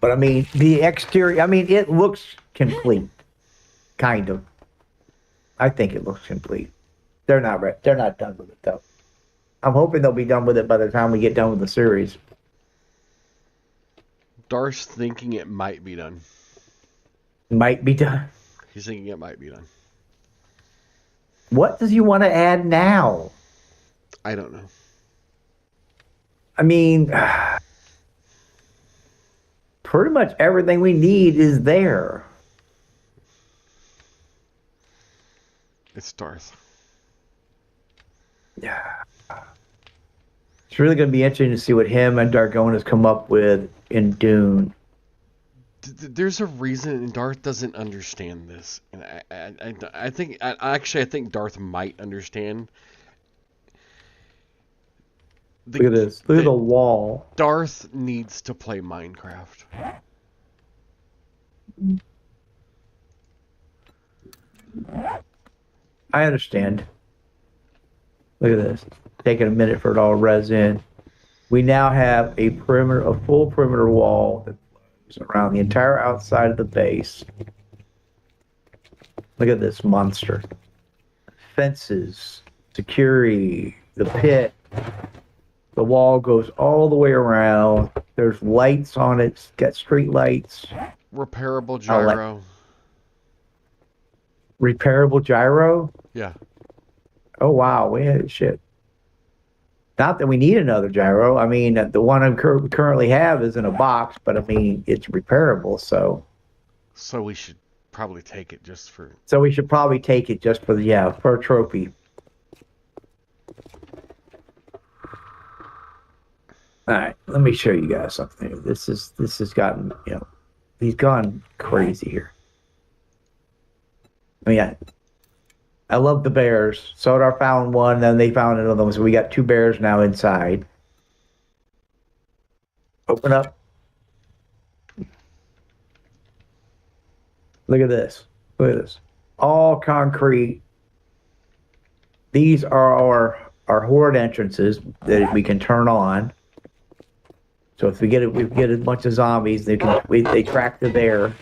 but I mean the exterior. I mean it looks complete, kind of. I think it looks complete. They're not right. They're not done with it though. I'm hoping they'll be done with it by the time we get done with the series. Darth's thinking it might be done. Might be done. He's thinking it might be done. What does he want to add now? I don't know. I mean, pretty much everything we need is there. It's Darth. Yeah. It's really going to be interesting to see what him and Dargonas come up with in Dune. There's a reason Darth doesn't understand this, and I think I think Darth might understand. Look at this. Look at the wall. Darth needs to play Minecraft. I understand. Look at this. Taking a minute for it all to res in. We now have a full perimeter wall that flows around the entire outside of the base. Look at this monster. Fences, security, the pit. The wall goes all the way around. There's lights on it. It's got street lights. Repairable gyro. Repairable gyro? Yeah. Oh, wow. We had shit. Not that we need another gyro. I mean, the one we currently have is in a box, but I mean, it's repairable, so. So we should probably take it just for. So we should probably take it just for for a trophy. All right, let me show you guys something. This has gotten, he's gone crazy here. I mean, I love the bears. Sodar found one, then they found another one. So we got 2 bears now inside. Open up. Look at this. Look at this. All concrete. These are our horde entrances that we can turn on. So if we get a bunch of zombies, they track to there.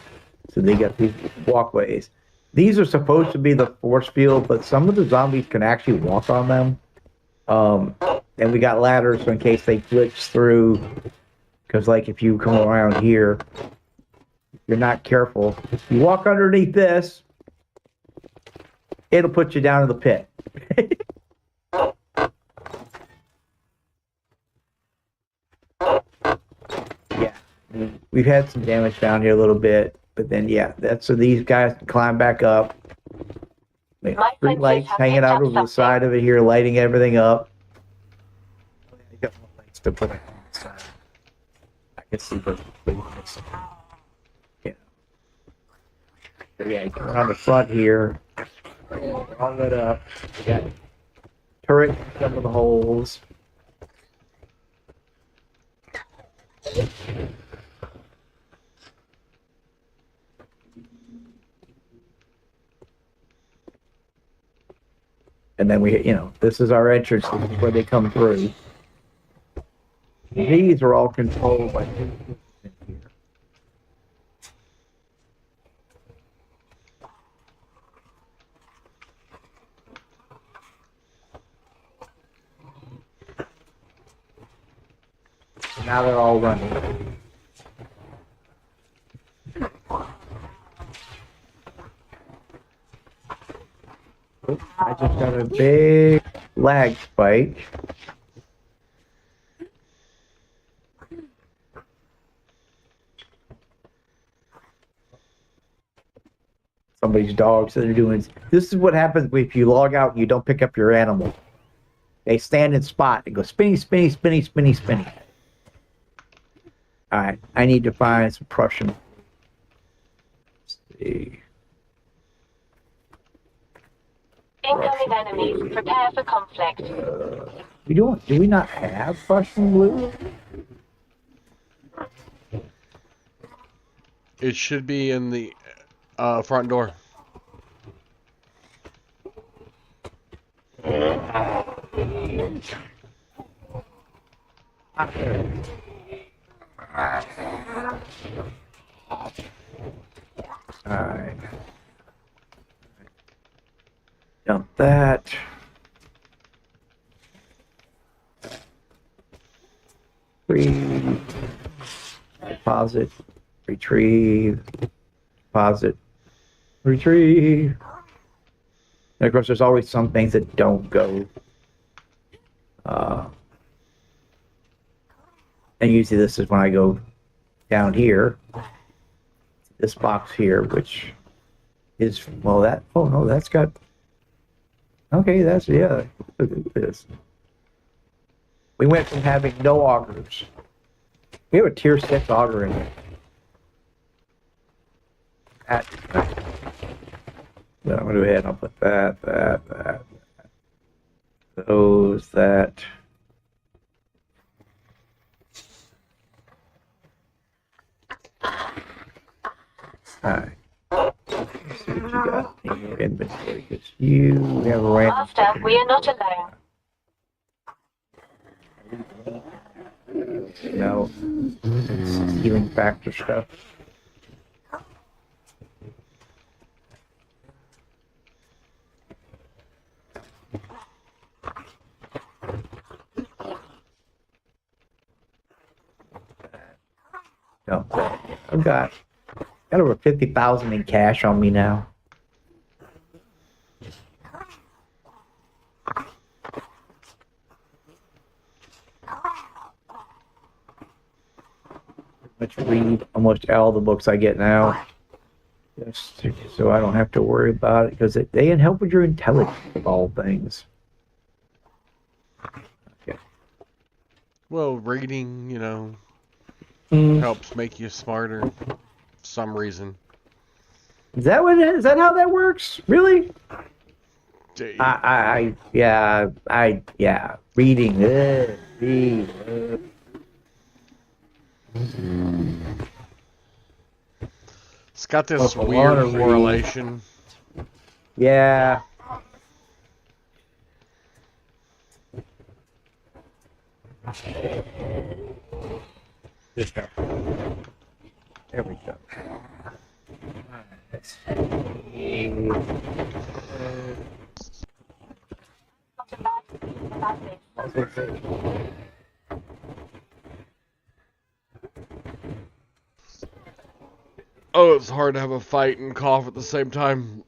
So they got these walkways. These are supposed to be the force field, but some of the zombies can actually walk on them. And we got ladders so in case they glitch through. Because like if you come around here, if you're not careful, you walk underneath this, it'll put you down in the pit. Yeah, we've had some damage down here a little bit. But then, that's so these guys can climb back up. Street lights hanging out over the side of it here, lighting everything up. I got more lights to put on the side. I can see the coming on the front here. All lit up. We got turret in some of the holes. And then this is our entrance. This is where they come through. These are all controlled by here. Now they're all running. I just got a big lag spike. Somebody's dogs that are doing. This is what happens if you log out and you don't pick up your animal. They stand in spot and go spinny, spinny, spinny, spinny, spinny. All right, I need to find some Prussian. Let's see. Incoming enemies. Prepare for conflict. Do we not have Prussian blue? It should be in the front door. Alright. Dump that. Deposit. Retrieve. Deposit. Retrieve. And of course, there's always some things that don't go. And usually this is when I go down here. This box here, which is, well, that's got, okay, look at this. We went from having no augers. We have a tier 6 auger in here. Then I'm going to go ahead and I'll put that. Those, that. Alright. Let's see what you got in your inventory. Because you have a random. Master, we are not alone. No. It's healing factor stuff. No, I've got over 50,000 in cash on me now. much read almost all the books I get now. Just so I don't have to worry about it because they help with your intelligence of all things. Okay. Well, reading, helps make you smarter for some reason. Is that what it is? Is that how that works? Really? Gee. Yeah. Reading. It's got this Well, weird I wanna read. correlation. Yeah. There we go. Oh, it's hard to have a fight and cough at the same time.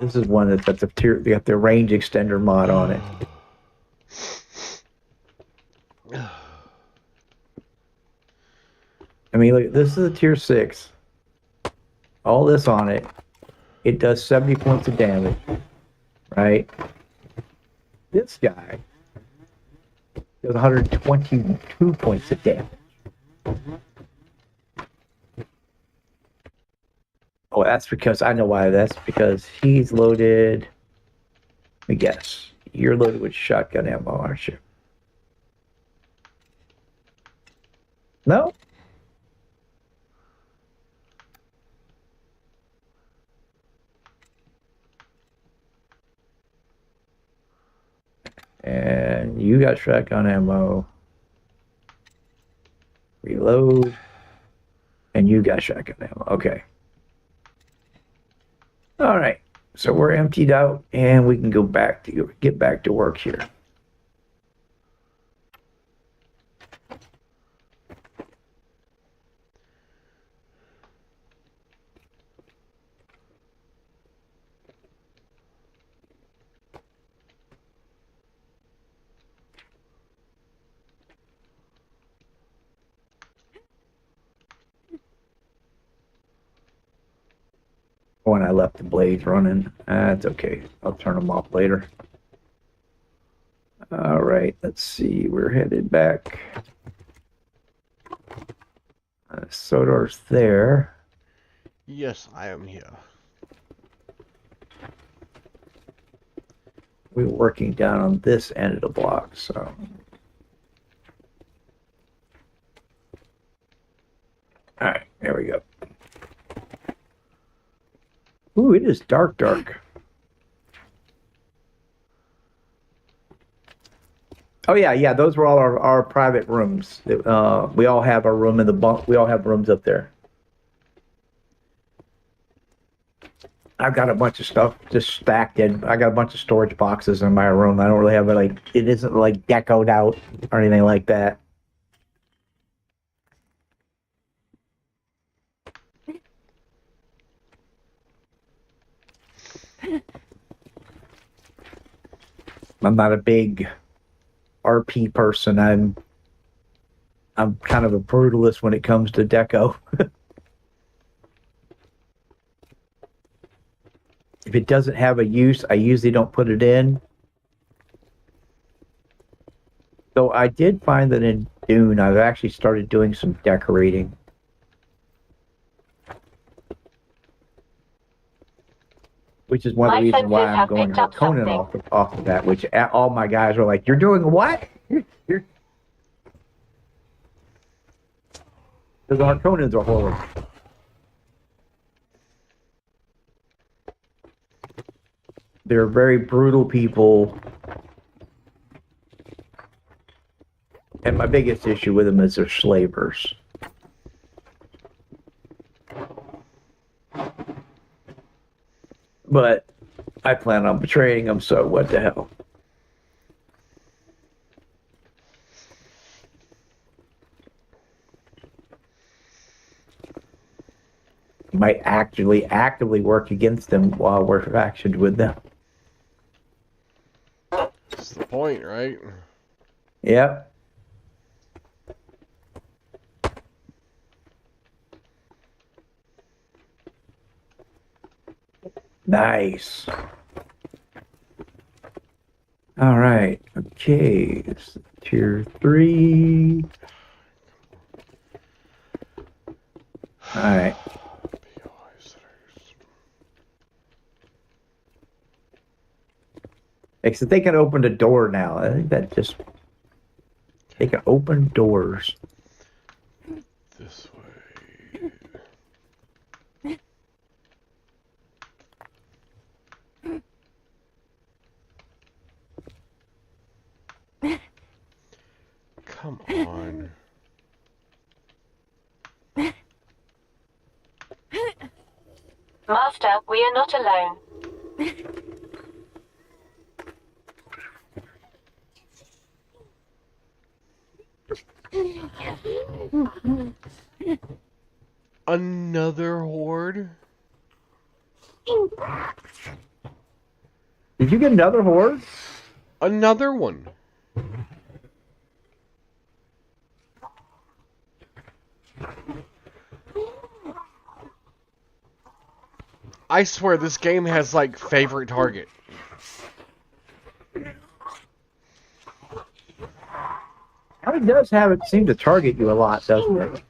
This is one that's got they got the range extender mod on it. I mean, look, this is a tier 6. All this on it. It does 70 points of damage. Right? This guy does 122 points of damage. Oh, that's because, I know why. That's because he's loaded. Let me guess. You're loaded with shotgun ammo, aren't you? No? And you got shotgun ammo. Reload. And you got shotgun ammo. Okay. All right. So we're emptied out and we can go back to get back to work here. When I left the blades running. That's okay. I'll turn them off later. All right. Let's see. We're headed back. Sodar's there. Yes, I am here. We're working down on this end of the block, so. All right. There we go. Ooh, it is dark. Oh yeah. Those were all our private rooms. We all have a room in the bunk. We all have rooms up there. I've got a bunch of stuff just stacked in. I got a bunch of storage boxes in my room. I don't really have it it isn't like decoed out or anything like that. I'm not a big RP person. I'm kind of a brutalist when it comes to deco. If it doesn't have a use, I usually don't put it in. So I did find that in Dune, I've actually started doing some decorating. Which is one of the reasons why I'm going Harkonnen off of that, which all my guys were like, "You're doing what?" Because the Harkonnens are horrible. They're very brutal people. And my biggest issue with them is they're slavers. But I plan on betraying them, so what the hell. You might actually actively work against them while we're factioned with them. That's the point, right? Yep. Nice. All right. Okay. Tier 3. All right. Except they can open the door now. I think that just... They can open doors. This way. Come on. Master, we are not alone. Another horde? Did you get another horde? Another one. I swear this game has like favorite target. It does have it seem to target you a lot, doesn't it?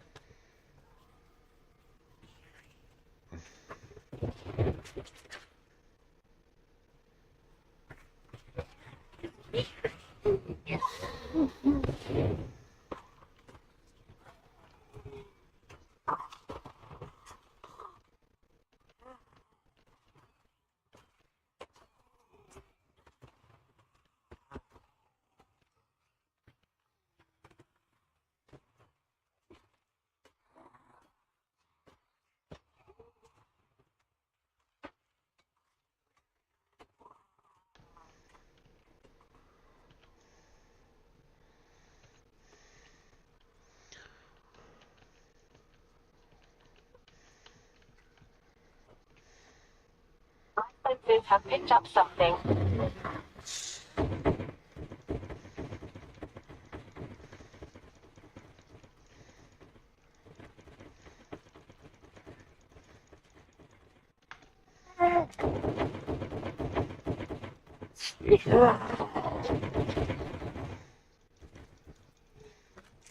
My senses have picked up something.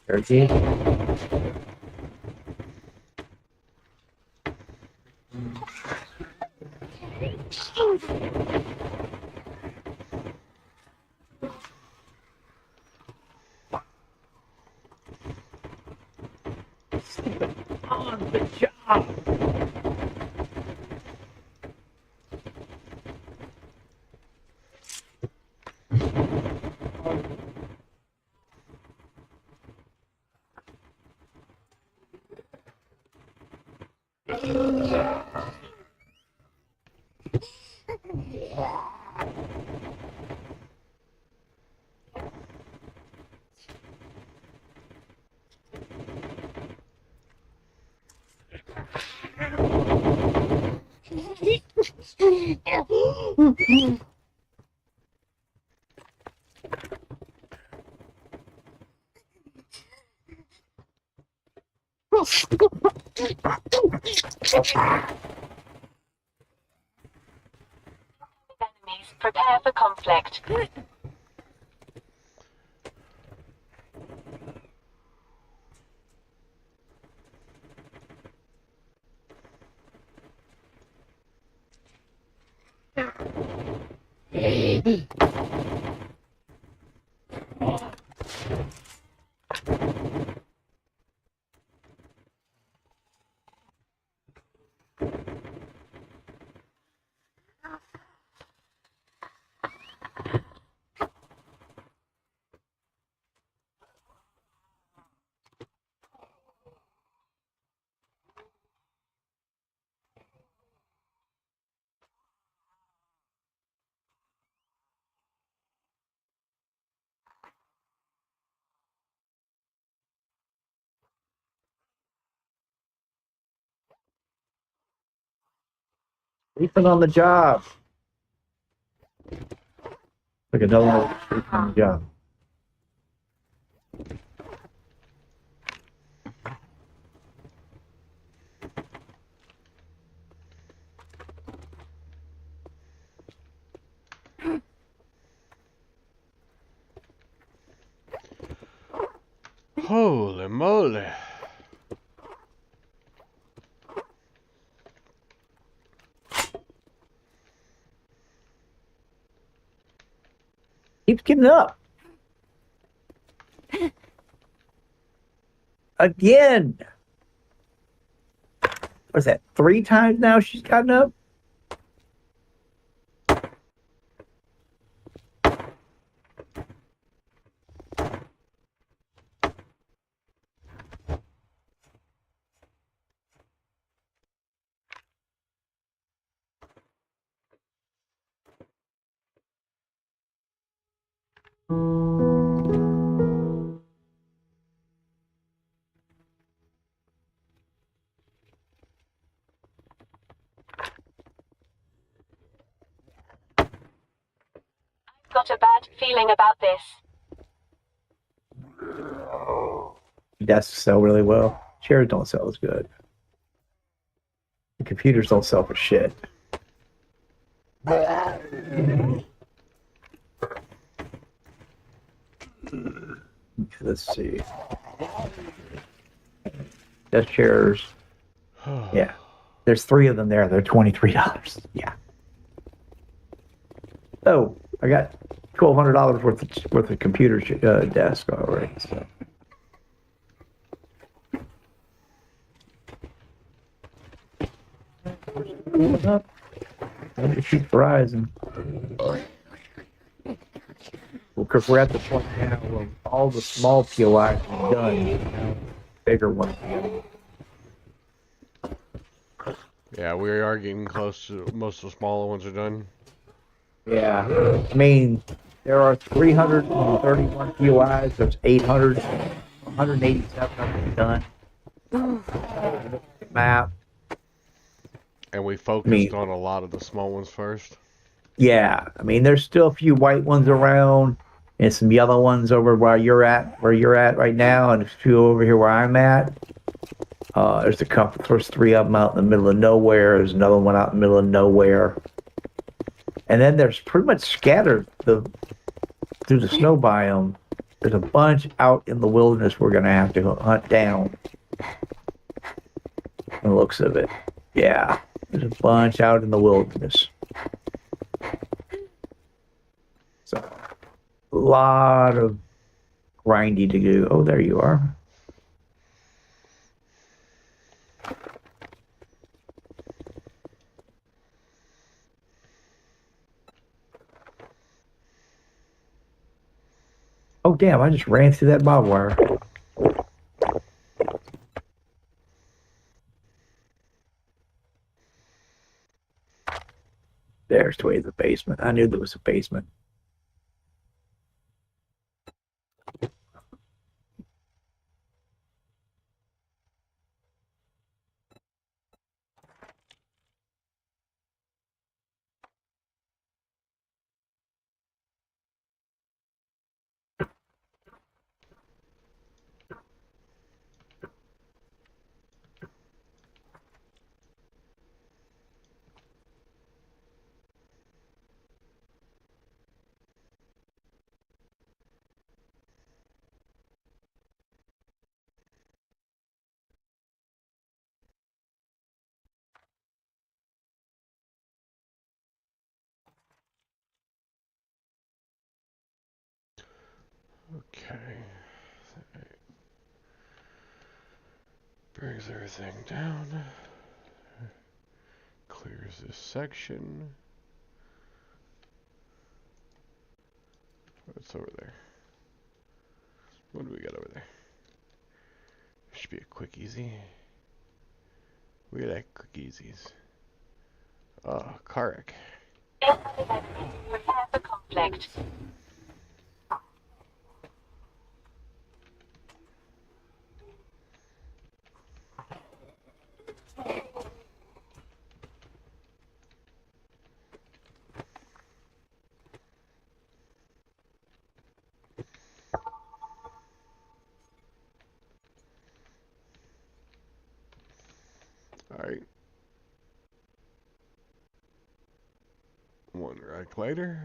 Turkey. On the job. Enemies, prepare for conflict. Sleeping on the job. Like another one sleeping on the job. Holy moly. Keeps getting up. Again. What's that? 3 times now she's gotten up? Got a bad feeling about this. Desks sell really well. Chairs don't sell as good. The computers don't sell for shit. Let's see. Desk chairs. Yeah. There's 3 of them there. They're $23. Yeah. Oh, I got $1,200 worth of computer desk already. So. Up. It keeps rising. Because we're at the point now where all the small POIs are done. Now, bigger ones. Yeah, we are getting close to most of the smaller ones are done. Yeah. I mean, there are 331 POIs. There's 800, 187 of them done. Map. And we focused on a lot of the small ones first. Yeah, I mean, there's still a few white ones around, and some yellow ones over where you're at right now, and a few over here where I'm at. There's a couple. There's 3 of them out in the middle of nowhere. There's another one out in the middle of nowhere, and then there's pretty much scattered through the snow biome. There's a bunch out in the wilderness we're gonna have to hunt down. From the looks of it, yeah, there's a bunch out in the wilderness. So, a lot of grinding to do. Oh, there you are. Oh, damn, I just ran through that barbed wire. There's the way to the basement. I knew there was a basement. Okay. Brings everything down. Clears this section. What's over there? What do we got over there? Should be a quick easy. We like quick easies. Karek. Prepare for conflict. Alright. One rack later.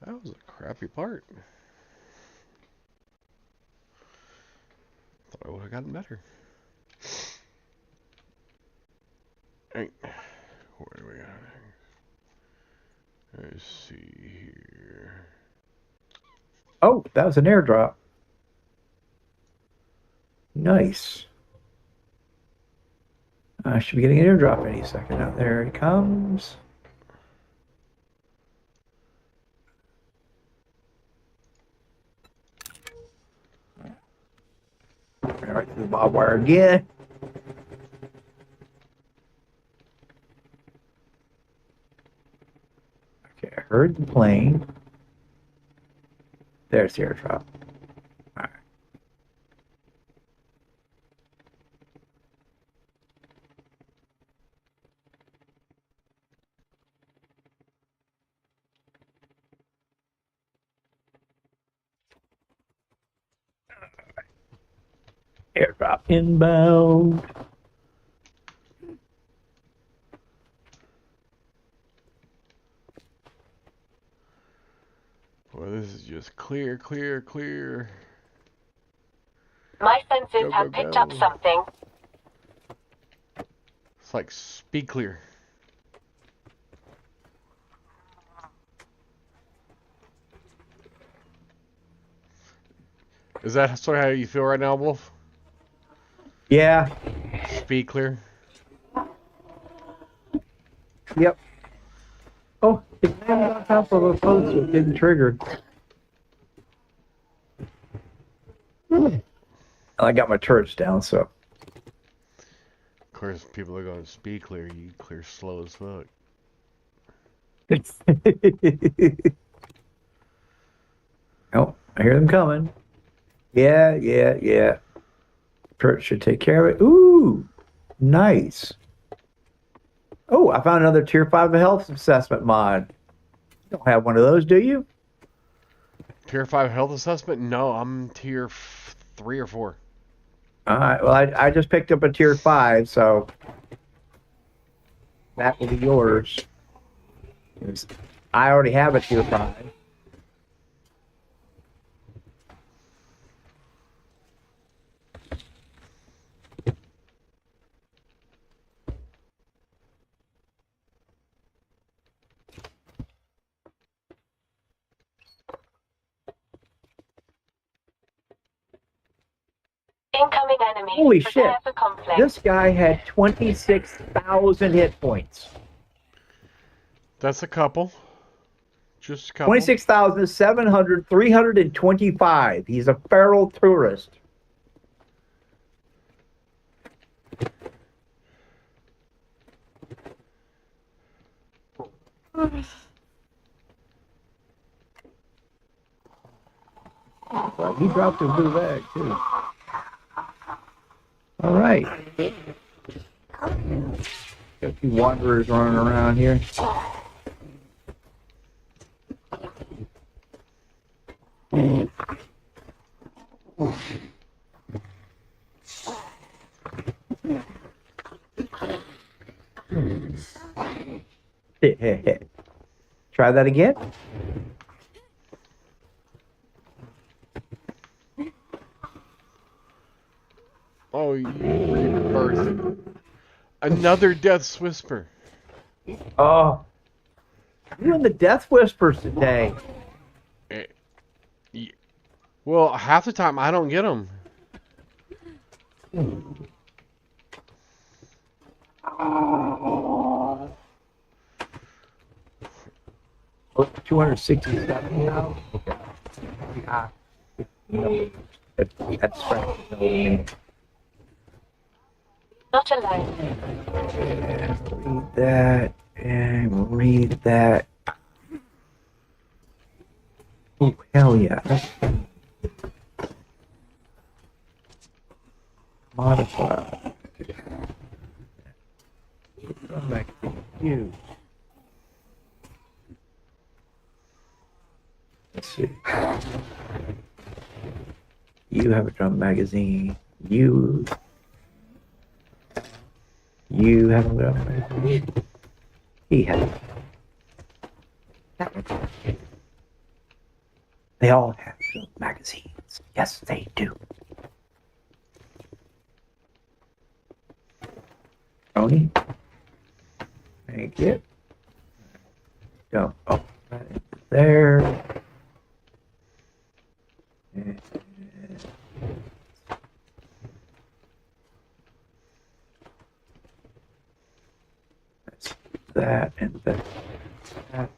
That was a crappy part. Thought I would have gotten better. Hey, where do we got? Let's see here. Oh, that was an airdrop. Nice. I should be getting an airdrop any second. Now, there he comes. Right through the barbed wire again. Okay, I heard the plane. There's the airdrop. All right. Airdrop inbound. Well, this is just clear, clear, clear. My senses Go, have go, picked go. up something. It's like speed clear. Is that sort of how you feel right now, Wolf? Yeah. Speed clear? Yep. Oh, it landed on top of a post, so it didn't trigger. I got my turrets down, so. Of course, people are going speed clear. You clear slow as fuck. Oh, I hear them coming. Yeah, yeah, yeah. Turret should take care of it. Ooh, nice. Oh, I found another tier 5 health assessment mod. You don't have one of those, do you? Tier 5 health assessment? No, I'm tier 3 or 4. All right. Well, I just picked up a tier 5, so that will be yours. I already have a tier 5. Incoming enemy. Holy Prepare shit. for conflict. This guy had 26,000 hit points. That's a couple. Just a couple. 26,700, 325. He's a feral tourist. Well, he dropped a blue bag, too. All right. Got a few wanderers running around here. Try that again. Oh, you rebirth. Another Death's Whisper. Oh, you're in the Death Whispers today. Well, half the time I don't get them. 267 now. Okay. That's right. Not alone. Read that and read that. Oh, hell yeah. Modify. Come back to you. Let's see. You have a drum magazine. You have a drum magazine. He has. They all have drum magazines. Yes, they do. Tony? Thank you. Go. Oh, right there. And that's that and that.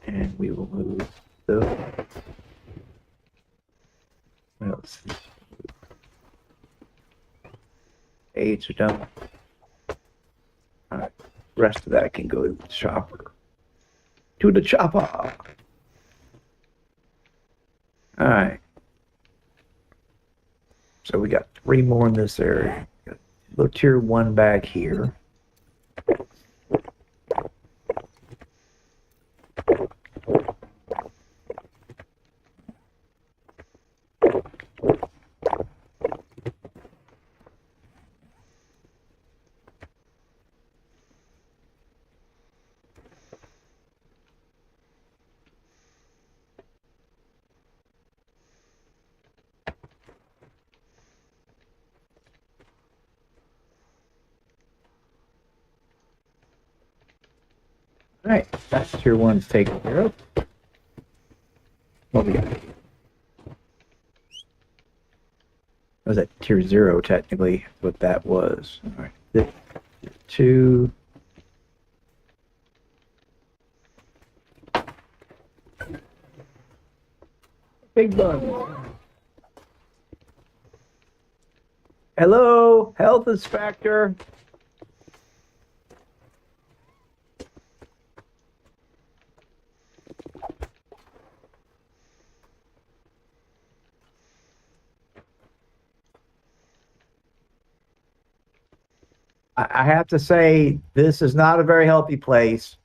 And we will move the. What else? Aids are done. Alright. The rest of that can go to the chopper. To the chopper! Alright. So we got 3 more in this area. Got a little tier 1 back here. Alright, that's tier 1's taken care of. What we got? Was that tier 0 technically? What that was. Alright, this tier 2. Big bun. Hello, health inspector. I have to say, this is not a very healthy place.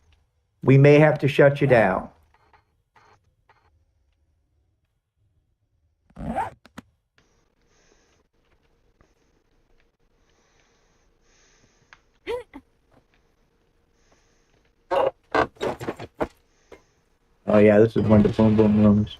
We may have to shut you down. Oh yeah, this is one of the boom boom rooms.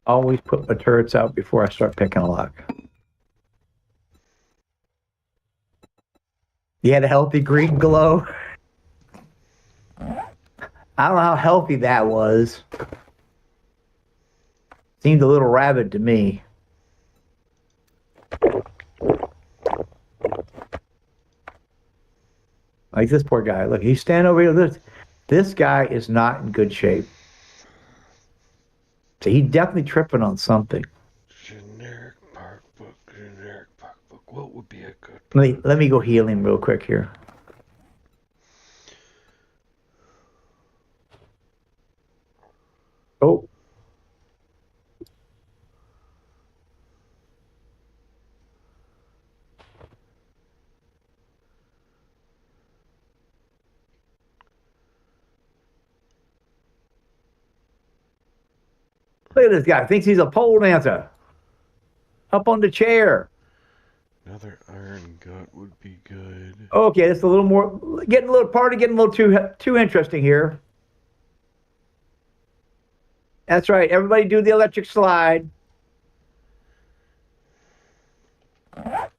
Always put my turrets out before I start picking a lock. You had a healthy green glow. I don't know how healthy that was. Seemed a little rabid to me. Like this poor guy. Look, he's standing over here. This guy is not in good shape. So he's definitely tripping on something. Generic park book. What would be a good Let me go heal him real quick here. Oh. Look at this guy. Thinks he's a pole dancer. Up on the chair. Another iron gut would be good. Okay, that's a little more. Getting a little too interesting here. That's right. Everybody do the electric slide. What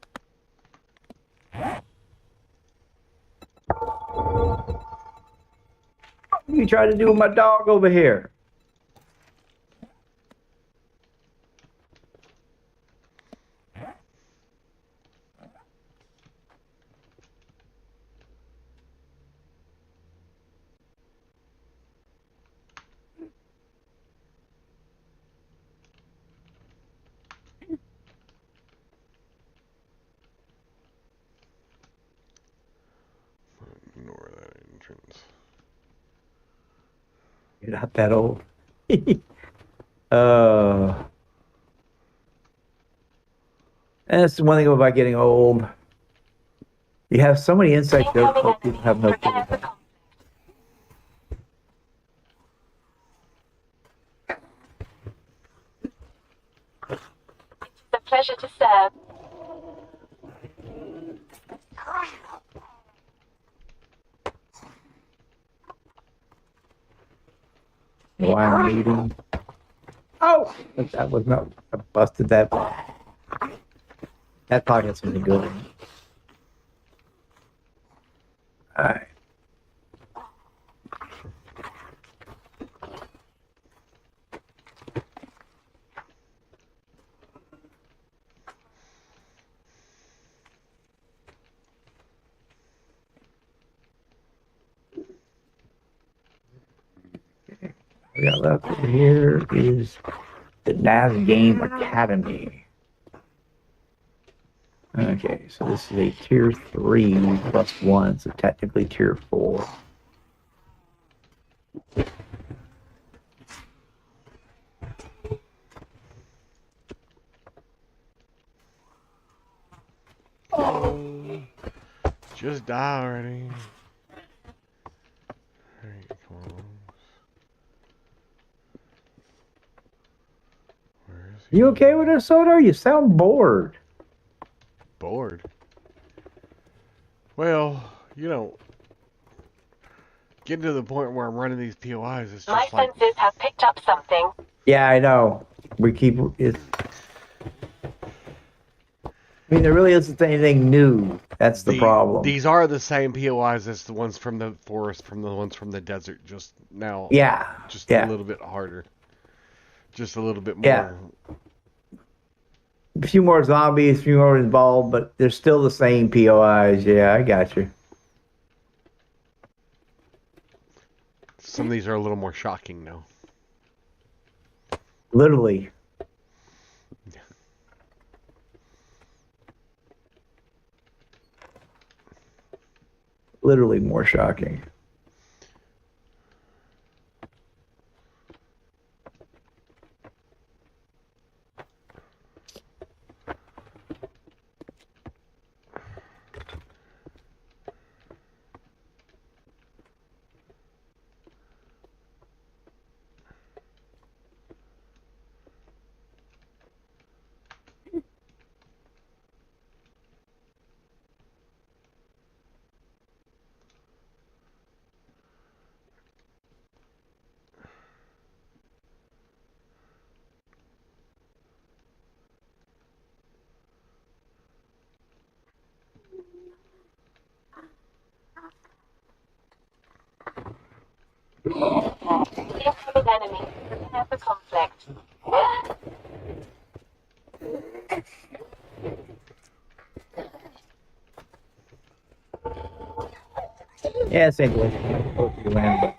you try to do with my dog over here? instructions. You're not that old. uh, that's the one thing about getting old. You have so many insights that Incoming most people have no clue Prepare for about. conflict. It's a pleasure to serve. Why I'm eating. Oh! That was not. I busted that. That probably got something good in it. Alright. We got left over here is the NAS Game Academy. Okay, so this is a tier 3 plus 1, so technically tier 4. Oh, just die already. Alright, come on. Where is he? You okay with this, Soda? You sound bored. Bored. Well, you know, getting to the point where I'm running these POIs, it's My just like, senses have picked up something. Yeah, I know. We keep it. I mean, there really isn't anything new. That's the problem. These are the same POIs as the ones from the forest, from the ones from the desert, just now, Yeah. just Yeah. a little bit harder. Just a little bit more. Yeah. A few more zombies, a few more involved, but they're still the same POIs. Yeah, I got you. Some of these are a little more shocking now. Literally. Literally more shocking. Incoming enemy. Prepare for conflict. Yeah, same way. Both of you land, but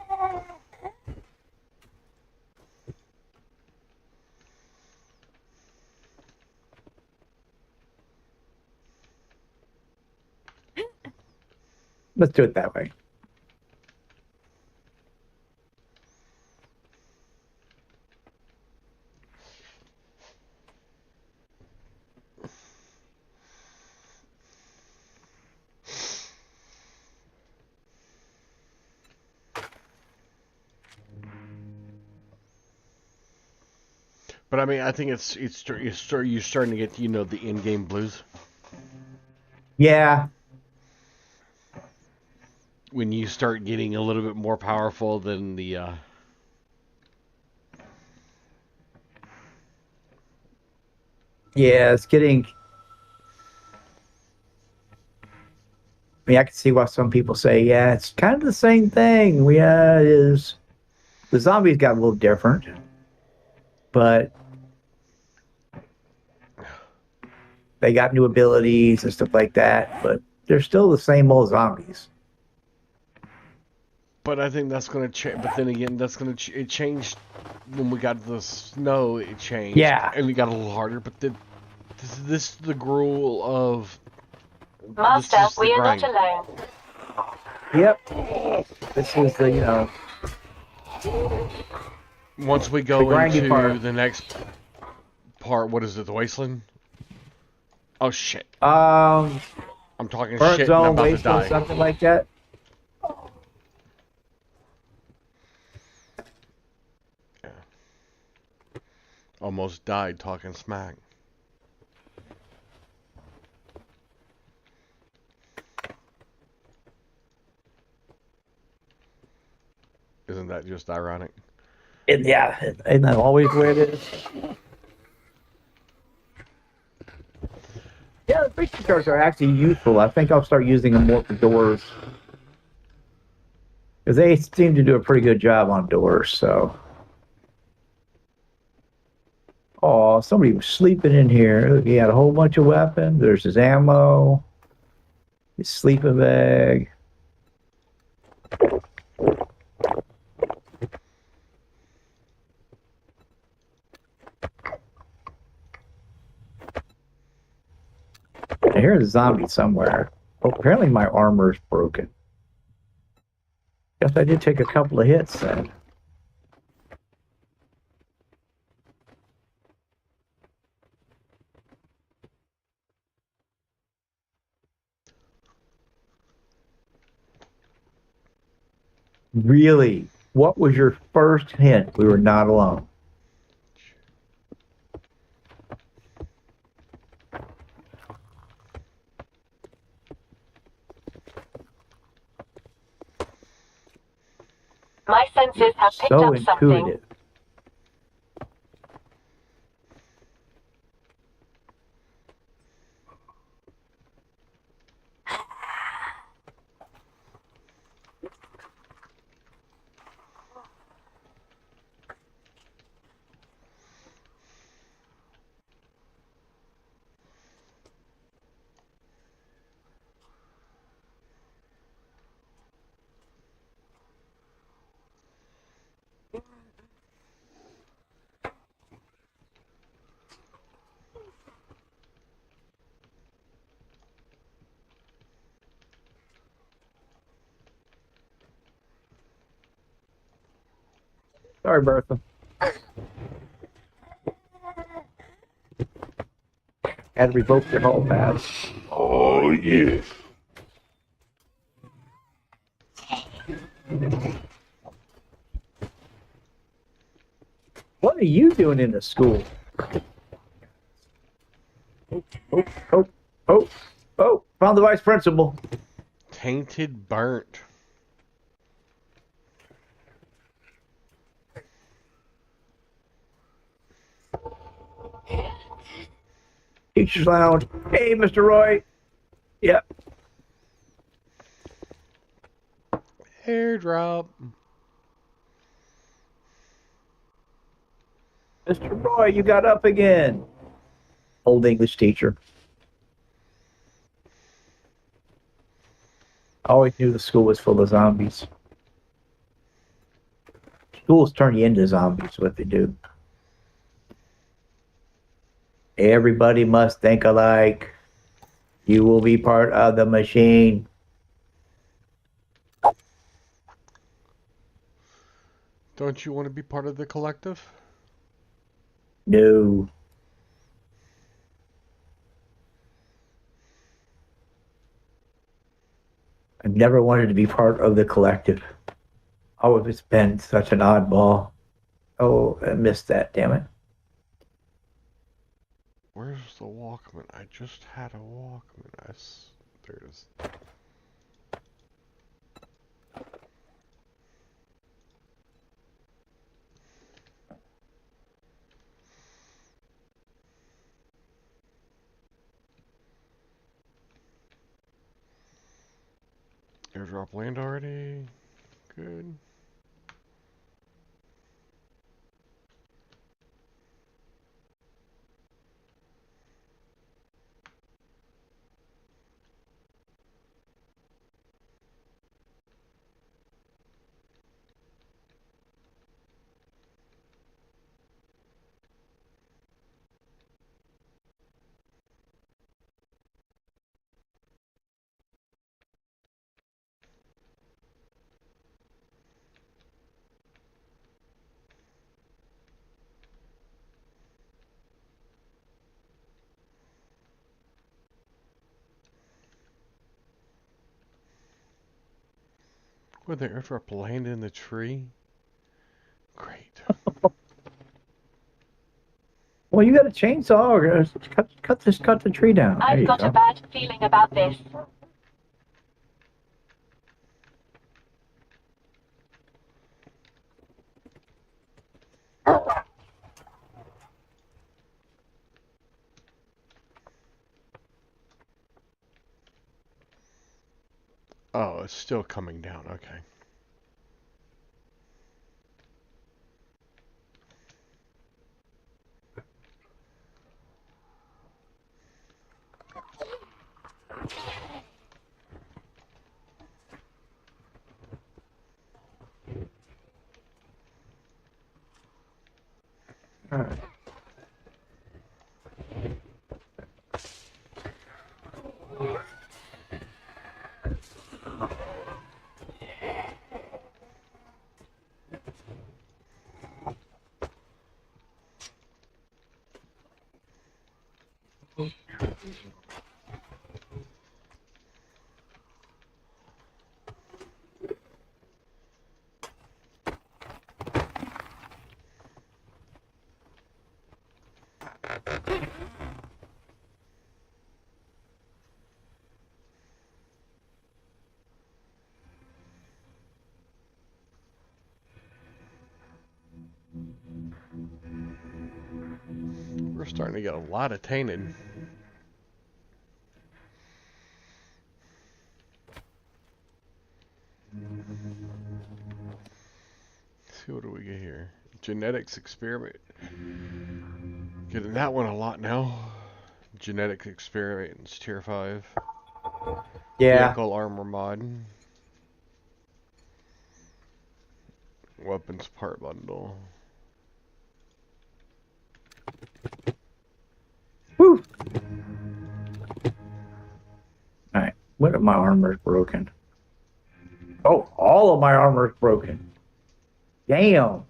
let's do it that way. But I mean, I think you're starting to get, you know, the in-game blues Yeah. when you start getting a little bit more powerful than the. Yeah, it's getting. I mean, I can see why some people say, yeah, it's kind of the same thing. Yeah, it is. The zombies got a little different, but they got new abilities and stuff like that, but they're still the same old zombies. But I think that's going to change. But then again, that's going to it changed when we got the snow. It changed, Yeah. and we got a little harder. But then this is the gruel of. Master, This is the we are not grind. alone. Yep. This is the, Once we the go grindy into part. the next part, what is it, the wasteland? Oh shit. Um, I'm talking Burnt shit and I'm Zone, about to Wasteland, die. something like that. Yeah. Almost died talking smack. Isn't that just ironic? Yeah, isn't that always the way it is? Yeah, the picture charts are actually useful. I think I'll start using them more for doors. Because they seem to do a pretty good job on doors, so. Oh, somebody was sleeping in here. He had a whole bunch of weapons. There's his ammo, his sleeping bag. I hear a zombie somewhere. Oh, apparently my armor's broken. Guess I did take a couple of hits then. Really? What was your first hint? We were not alone. My senses have picked So up something. intuitive. Sorry, Bertha. Had to revoke your whole pass. Oh, yeah. What are you doing in the school? Oh, oh, oh, oh, oh. Found the vice principal. Tainted burnt. Teacher's lounge. Hey, Mr. Roy. Yep. Airdrop. Mr. Roy, you got up again. Old English teacher. I always knew the school was full of zombies. Schools turn you into zombies, what they do. Everybody must think alike. You will be part of the machine. Don't you want to be part of the collective? No. I've never wanted to be part of the collective. Always been such an oddball. Oh, I missed that, damn it. Where's the Walkman? I just had a Walkman. There it is. Airdrop land already. Good. Were there ever a plane in the tree? Great. Well, you got a chainsaw, or cut the tree down. There I've you got go. a bad feeling about this. Oh, it's still coming down. Okay. All right. We're starting to get a lot of tainted. Let's see, what do we get here? Genetics experiment. Getting that one a lot now. Genetics experiments, tier 5. Yeah. Vehicle armor mod. Weapons part bundle. Woo. All right. What if my armor's broken? Oh, all of my armor's broken. Damn.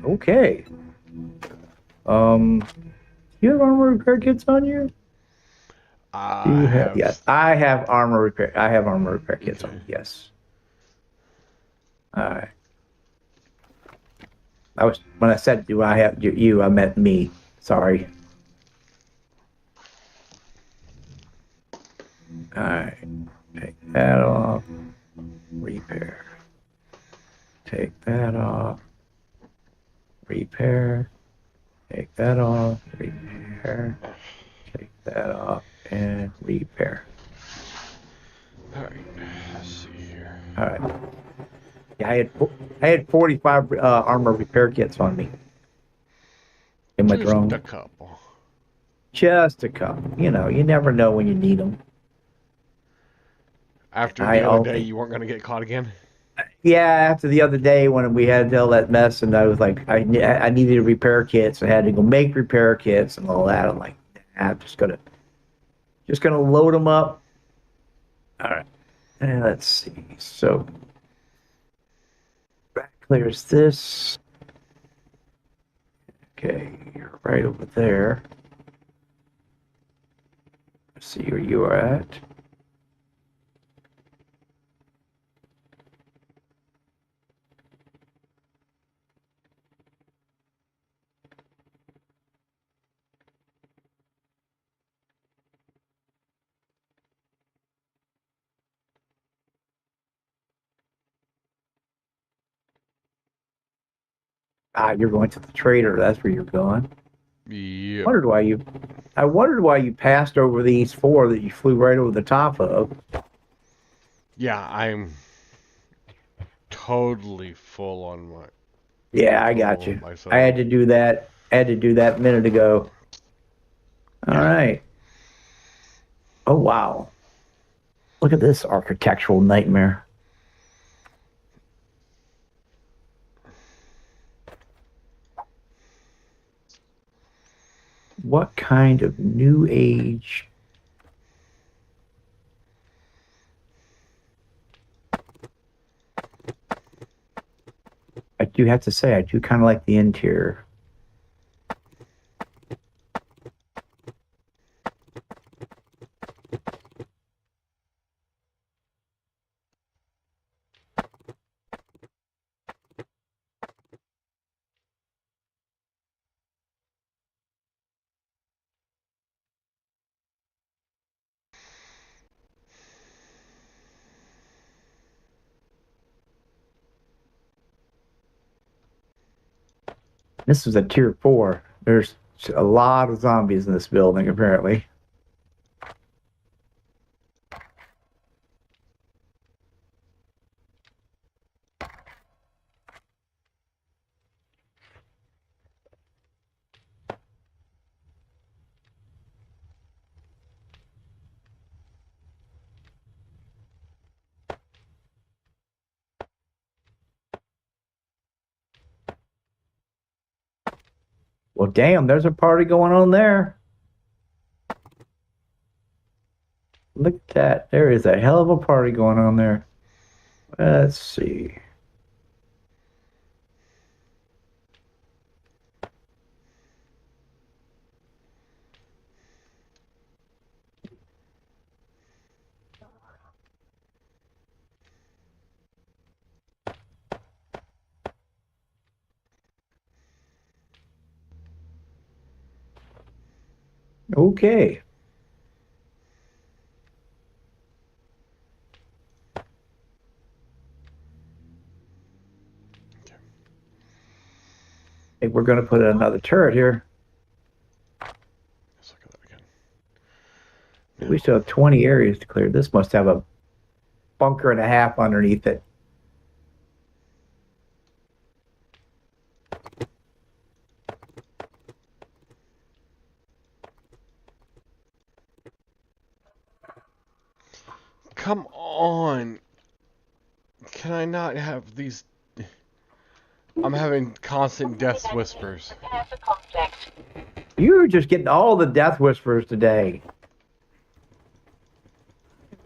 Okay. You have armor repair kits on you? Do you have? Yes, I have armor repair. I have armor repair kits on. Yes. All right. When I said do I have you, I meant me. Sorry. All right. Take that off. Repair. Take that off. Repair. Take that off. Repair. Take that off and repair. Alright, let's see here. All right. Yeah, I had 45 armor repair kits on me in my drone. Just a couple. Just a couple. You know, you never know when you need them. After the other day, you weren't going to get caught again? Yeah, after the other day when we had all that mess, and I was like, I needed repair kits. I had to go make repair kits and all that. I'm like, nah, I'm just gonna load them up. All right, and let's see. So back clears this. Okay, you're right over there. Let's see where you are at. Ah, you're going to the trader. That's where you're going. Yeah. I wondered why you passed over these 4 that you flew right over the top of. Yeah, I'm totally full on my... Yeah, I got you. Myself. I had to do that. A minute ago. All right. Oh, wow. Look at this architectural nightmare. What kind of new age? I do have to say, I do kind of like the interior. This was a tier 4. There's a lot of zombies in this building, apparently. Well, damn, there's a party going on there. Look at that. There is a hell of a party going on there. Let's see. Okay. I think we're going to put another turret here. Let's look at that again. We still have 20 areas to clear. This must have a bunker and a half underneath it. Come on. Can I not have these? I'm having constant death whispers. Prepare for conflict. You're just getting all the death whispers today.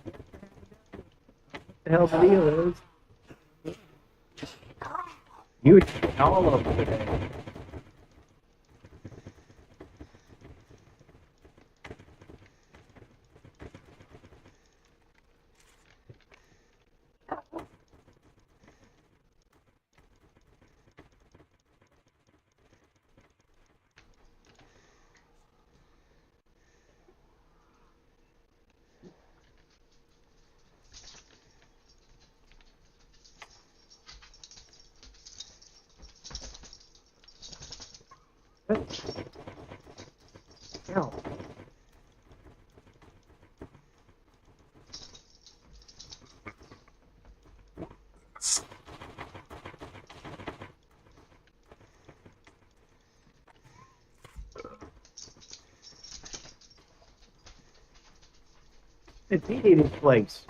What the hell the deal is? You're getting all of them today. Ow. It's eating this place.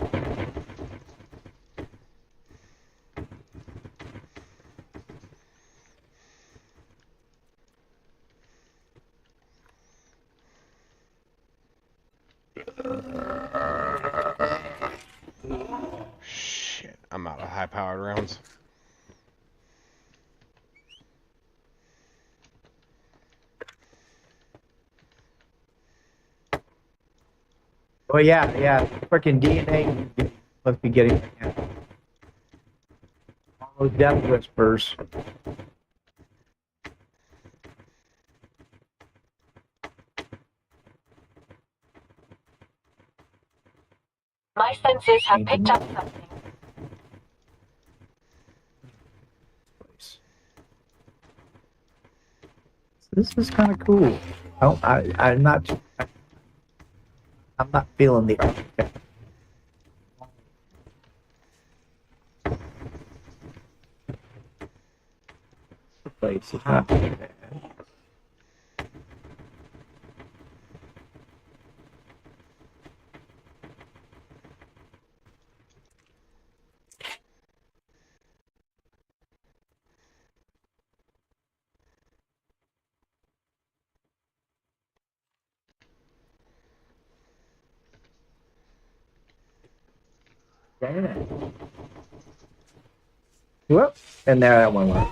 Shit, I'm out of high-powered rounds. Oh yeah. Freaking DNA must be getting all those death whispers. My senses have picked up something. This is kind of cool. Oh, I'm not feeling the architect. The place is not too bad. Whoop, and there that one went.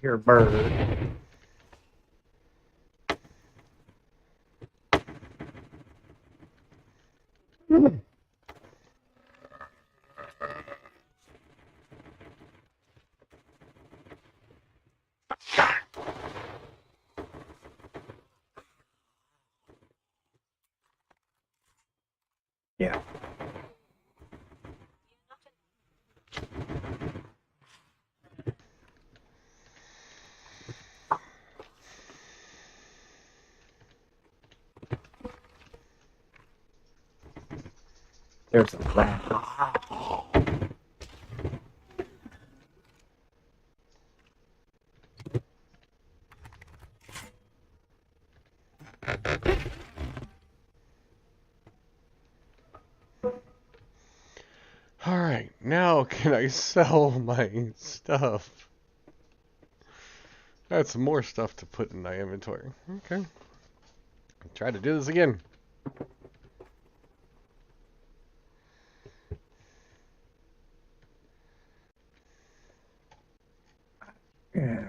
You're a bird. There's a rat. Alright, now can I sell my stuff? That's more stuff to put in my inventory. Okay. Try to do this again. Yeah.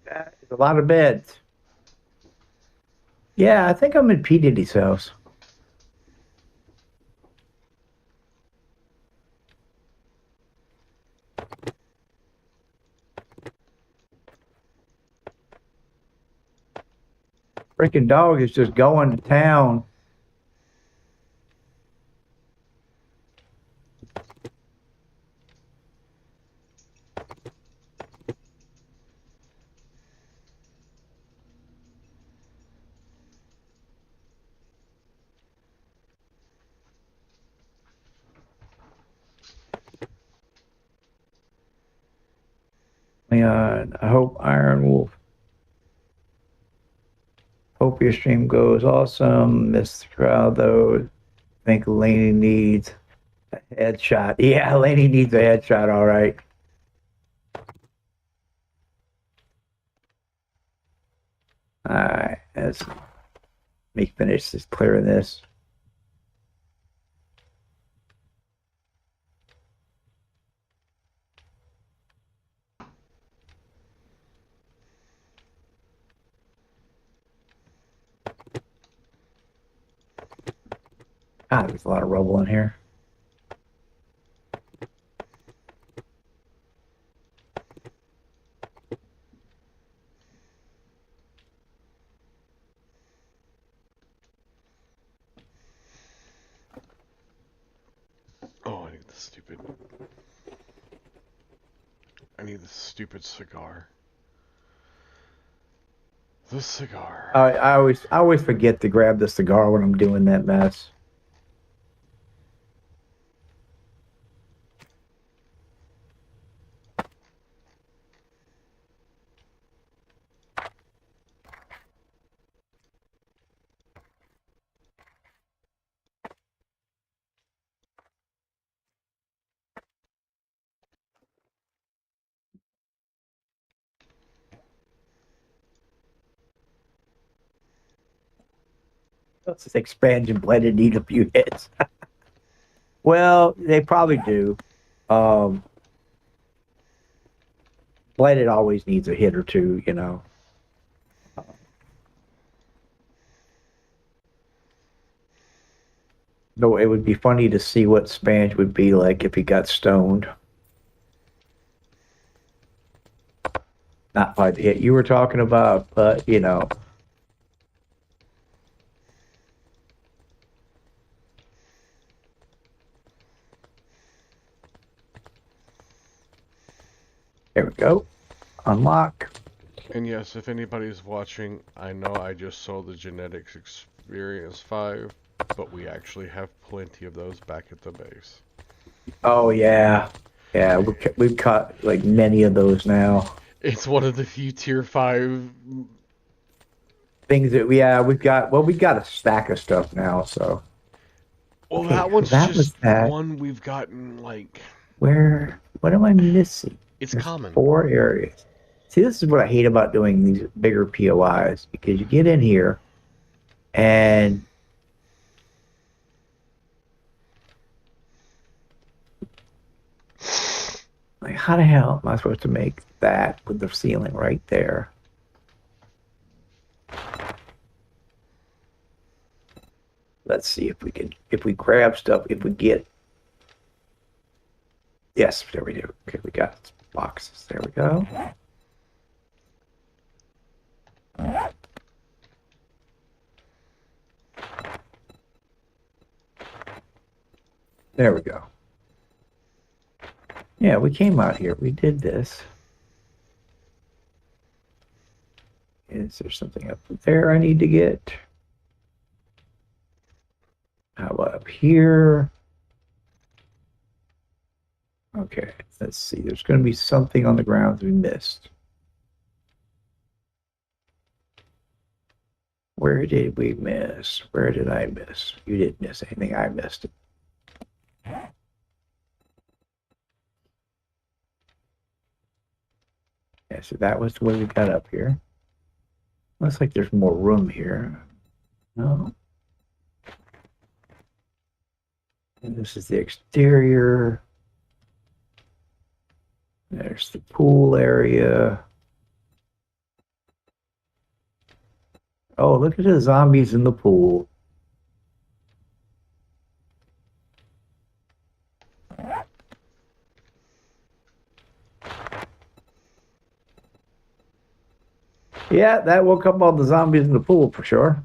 That is a lot of beds. Yeah, I think I'm in P. Diddy's house. Freaking dog is just going to town. Leon, I hope Iron Wolf. Hope your stream goes awesome. Missed the crowd though. Think Laney needs a headshot. Yeah, Laney needs a headshot, all right. All right, let's me finish this clearing this. Ah, there's a lot of rubble in here. Oh, I need the stupid cigar. The cigar. I always forget to grab the cigar when I'm doing that mess. This expansion blended need a few hits. Well, they probably do. Um, blended always needs a hit or two, you know. Though it would be funny to see what Spange would be like if he got stoned. Not by the hit you were talking about, but you know. There we go. Unlock. And yes, if anybody's watching, I know I just sold the Genetics Experience 5, but we actually have plenty of those back at the base. Oh yeah, yeah. We've caught like many of those now. It's one of the few tier 5. Things that we've got. Well, we got a stack of stuff now. So Well, okay, that so one's that was just that. one we've gotten, like, Where? What am I missing? it's There's common. 4 areas. See, this is what I hate about doing these bigger POIs because you get in here and like, how the hell am I supposed to make that with the ceiling right there? Let's see if we can, if we grab stuff, if we get, yes, there we do. Okay, we got boxes. There we go. There we go. Yeah, we came out here. We did this. Is there something up there I need to get? How about up here? Okay, let's see. There's going to be something on the ground we missed. Where did we miss? Where did I miss? You didn't miss anything. I missed it. Yeah, so that was the way we got up here. Looks like there's more room here. No. And this is the exterior. There's the pool area. Oh, look at the zombies in the pool. Yeah, that woke up all the zombies in the pool for sure.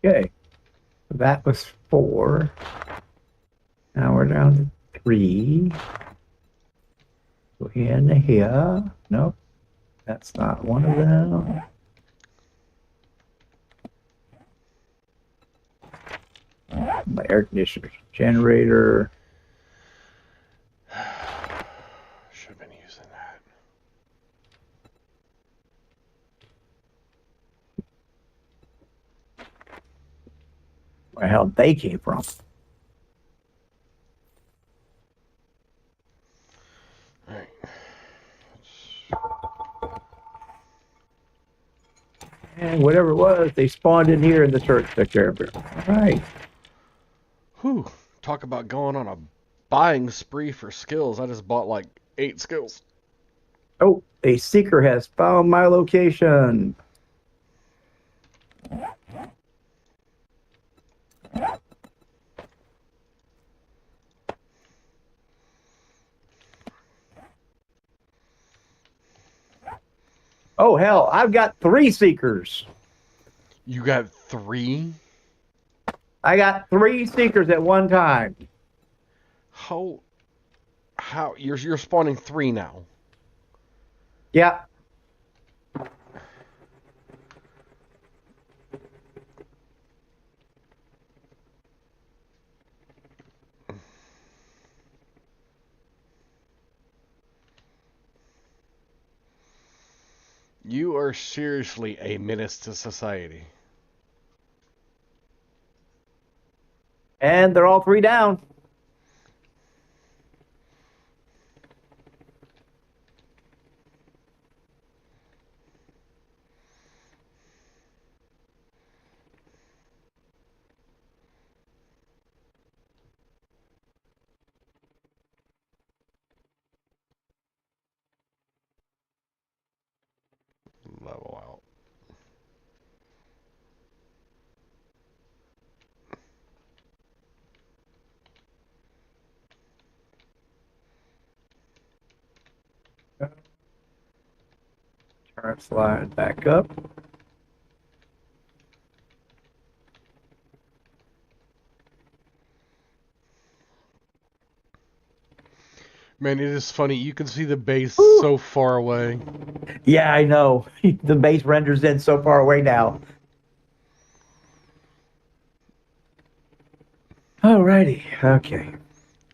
Okay, that was 4. Now we're down to 3. Go in here. Nope, that's not one of them. My air conditioner generator. Should have been using that. Where the hell they came from? Alright. And whatever it was, they spawned in here in the church took care of it. All right. Whew. Talk about going on a buying spree for skills. I just bought like 8 skills. Oh, a seeker has found my location. Oh, hell, I've got 3 seekers. You got 3? I got 3 seekers at one time. How? You're spawning 3 now? Yeah. You are seriously a menace to society. And they're all 3 down. Turn slide back up. Man, it is funny. You can see the base so far away. Yeah, I know. The base renders in so far away now. Alrighty. Okay.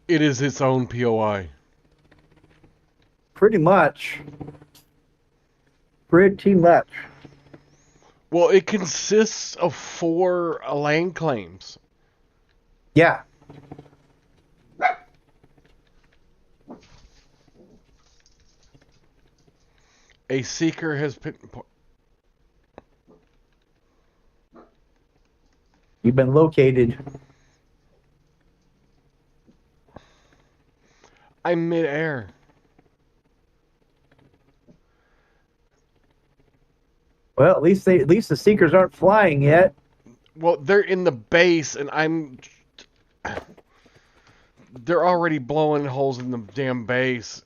It is its own POI. Pretty much. Pretty much. Well, it consists of 4 land claims. Yeah. A seeker has been. You've been located. I'm midair. Well, at least the seekers aren't flying yet. Well, they're in the base, and I'm. They're already blowing holes in the damn base.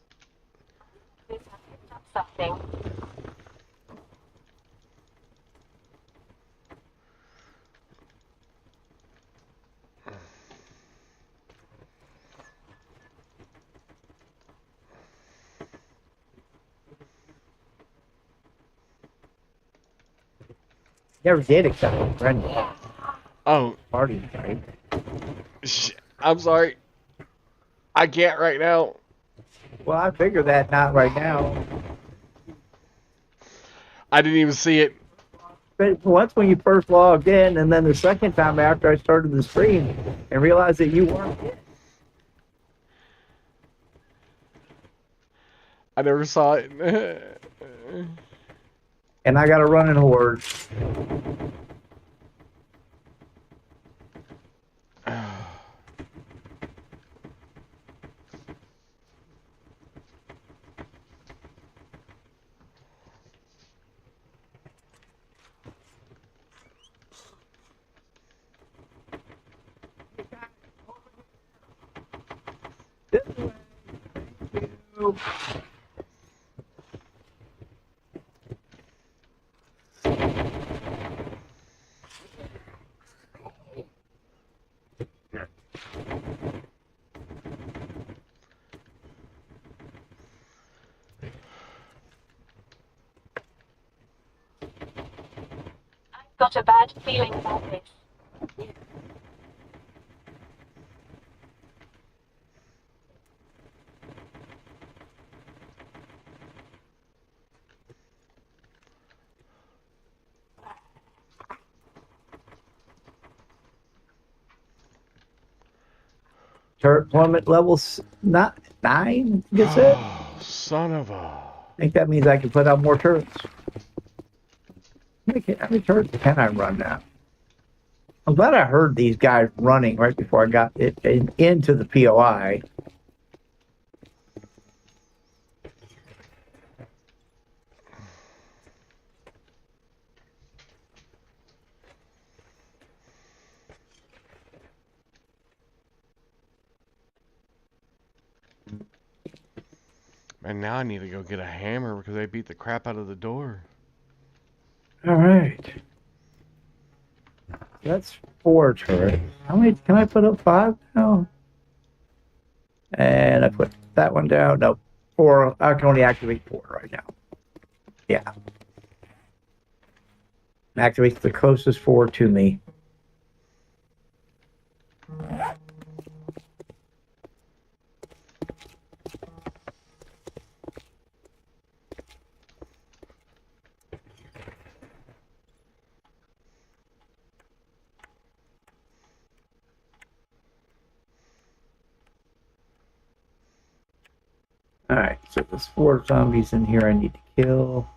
Something. Never did accept a friend Oh, party, right? I'm sorry. I can't right now. Well, I figured that not right now. I didn't even see it. But once when you first logged in, and then the second time after I started the stream and realized that you weren't in. I never saw it. And I got a running horde. This way. Thank you. I've got a bad feeling about this. Turret plummet levels not 9, you said? Oh, son of a. I think that means I can put out more turrets. How many turrets can I run now? I'm glad I heard these guys running right before I got it into the POI. And now I need to go get a hammer because they beat the crap out of the door. All right. That's 4 turrets. How many can I put up? 5 now? And I put that one down. No, 4. I can only activate 4 right now. Yeah. Activate the closest 4 to me. Alright, so there's 4 zombies in here I need to kill.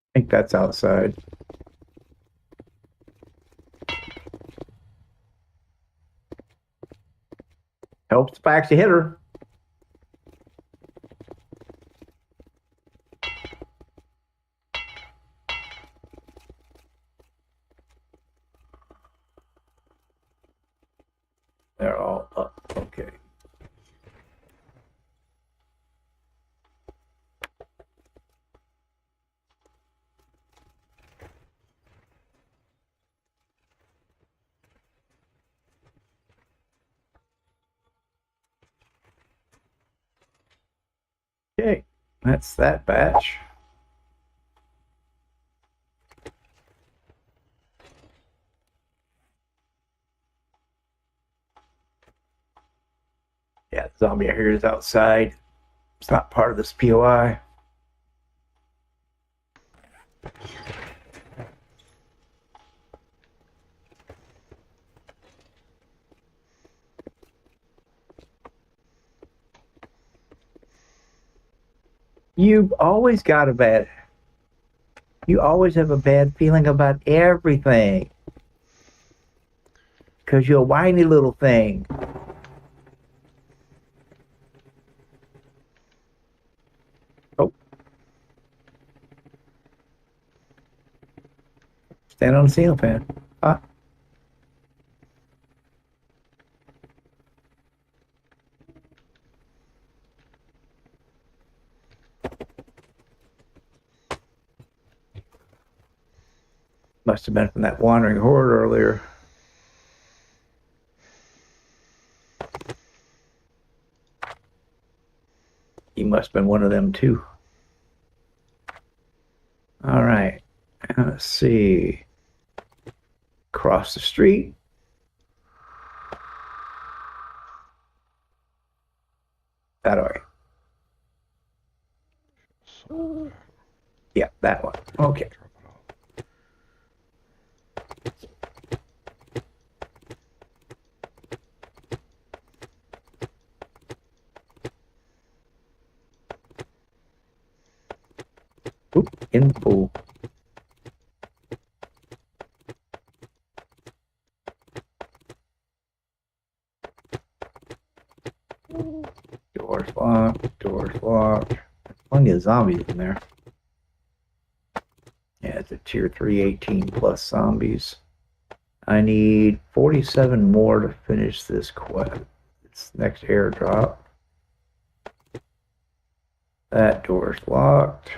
I think that's outside. Helps if I actually hit her. They're all up. Okay. Okay, that's that batch. Yeah, the zombie here is outside. It's not part of this POI. You've always got a bad. You always have a bad feeling about everything. Because you're a whiny little thing. Oh. Stand on the ceiling fan. Ah. Must have been from that wandering horde earlier. You must have been one of them too. All right. Let's see. Cross the street. That way. Yeah, that one. Okay. Oop, in the pool. Doors locked. Doors locked. Plenty of zombies in there. Yeah, it's a tier 3 18 plus zombies. I need 47 more to finish this quest. It's next airdrop. That door's locked.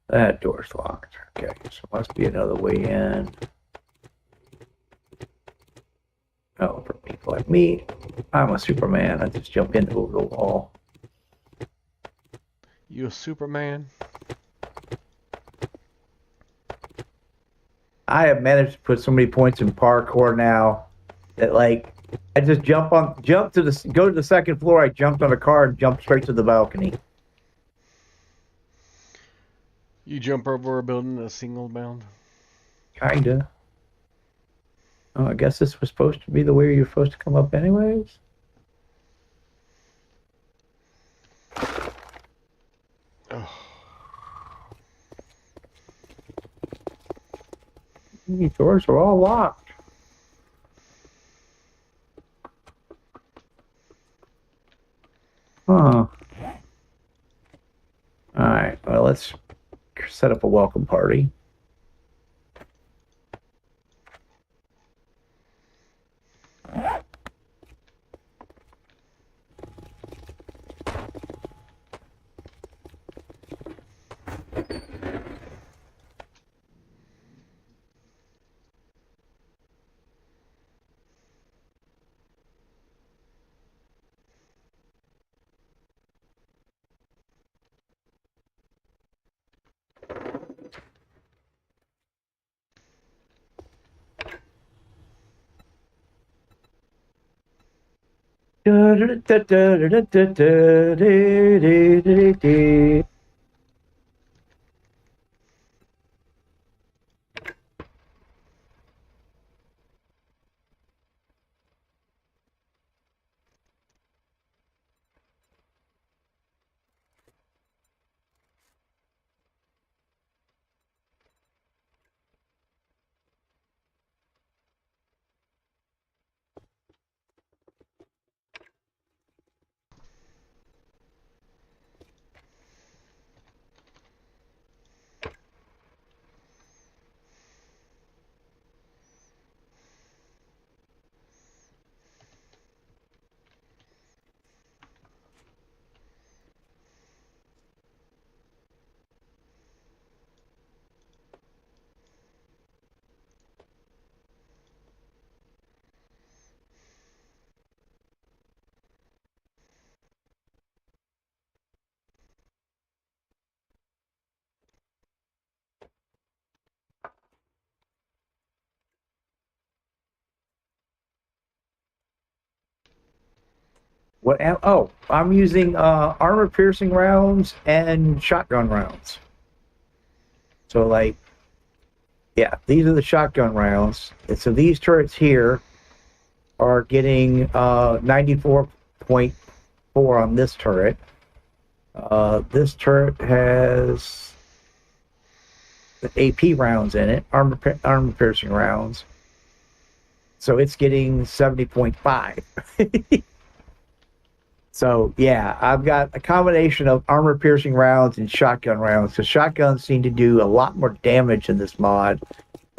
That door's locked. Okay, so must be another way in. Oh, for people like me, I'm a Superman. I just jump into the wall. You a Superman? I have managed to put so many points in parkour now that like I just go to the second floor. I jumped on a car and jumped straight to the balcony. You jump over a building in a single bound? Kinda. Oh, I guess this was supposed to be the way you're supposed to come up anyways. Oh. These doors are all locked. Huh. Alright, well, let's set up a welcome party. Oh, I'm using armor-piercing rounds and shotgun rounds. So, like, yeah, these are the shotgun rounds. And so these turrets here are getting 94.4 on this turret. This turret has the AP rounds in it, armor-piercing rounds. So it's getting 70.5. So, yeah, I've got a combination of armor-piercing rounds and shotgun rounds, because shotguns seem to do a lot more damage in this mod,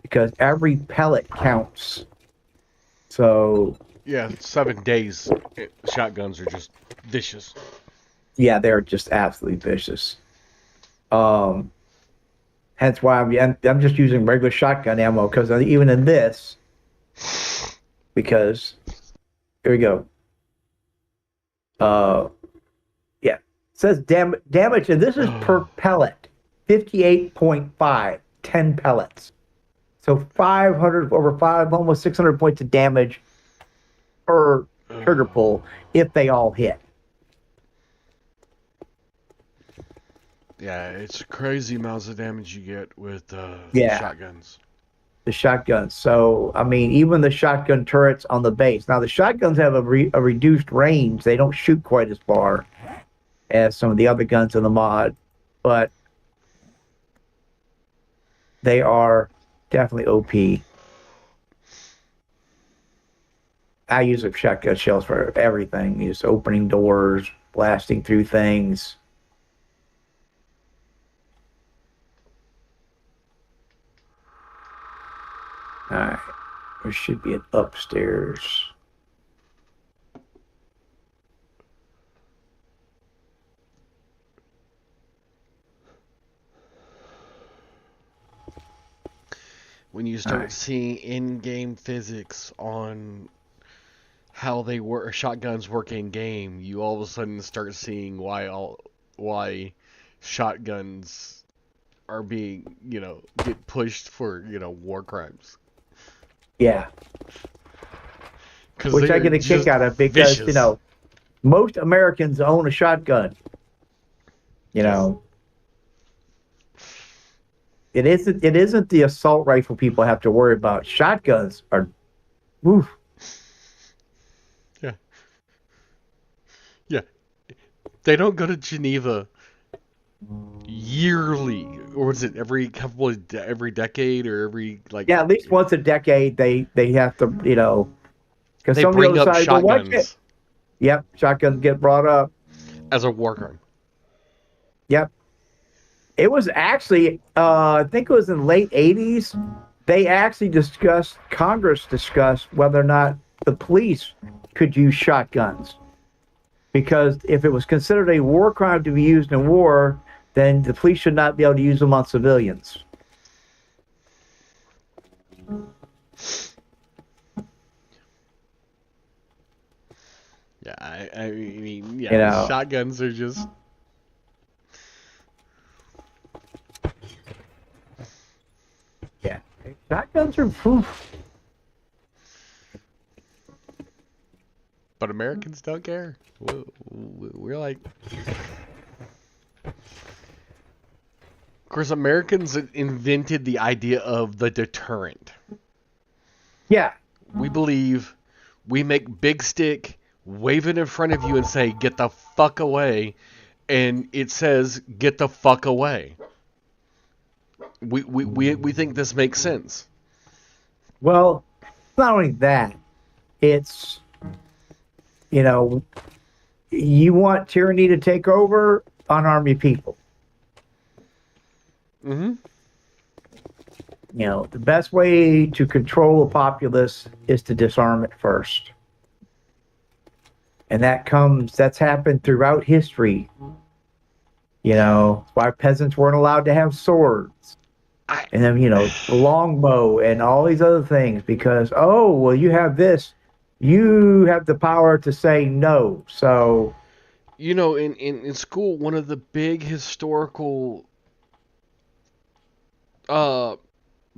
because every pellet counts. So, Yeah, 7 days. Shotguns are just vicious. yeah, they're just absolutely vicious. Hence why I'm just using regular shotgun ammo, because even in this, because, here we go. Yeah, it says damage, and this is per pellet, 58.5, 10 pellets. So 500 over 5, almost 600 points of damage per trigger pull if they all hit. Yeah, it's crazy amounts of damage you get with Yeah. shotguns. The shotguns. So, I mean, even the shotgun turrets on the base. Now, the shotguns have a reduced range. They don't shoot quite as far as some of the other guns in the mod, but they are definitely OP. I use a shotgun shells for everything. Just opening doors, blasting through things. All right. There should be an upstairs. When you start Alright. seeing in-game physics on how they work, shotguns work in game, you all of a sudden start seeing why shotguns are being, get pushed for, war crimes. Yeah. Because Which they I are get a kick just out of because, vicious. most Americans own a shotgun. You know, it isn't the assault rifle people have to worry about. Shotguns are, oof. Yeah. Yeah. They don't go to Geneva yearly, or is it every decade or every Yeah, at least once a decade they have to, because they some of the bring other up side, well, why can't? shotguns Yep, shotguns get brought up. as a war crime. Yep. It was actually, I think it was in the late 80s, they actually Congress discussed whether or not the police could use shotguns. Because if it was considered a war crime to be used in war, then the police should not be able to use them on civilians. Yeah, I mean, yeah, shotguns are just. Yeah, shotguns are proof. But Americans don't care. We're like. Of course, Americans invented the idea of the deterrent. Yeah. We believe we make big stick, wave it in front of you, and say, "Get the fuck away," and it says, "Get the fuck away." We think this makes sense. Well, not only that, it's, you want tyranny to take over, unarm your people. Mm-hmm. The best way to control a populace is to disarm it first. And that's happened throughout history. Why peasants weren't allowed to have swords. And then, the longbow and all these other things, because, oh, well, you have this. You have the power to say no. So, in school, one of the big historical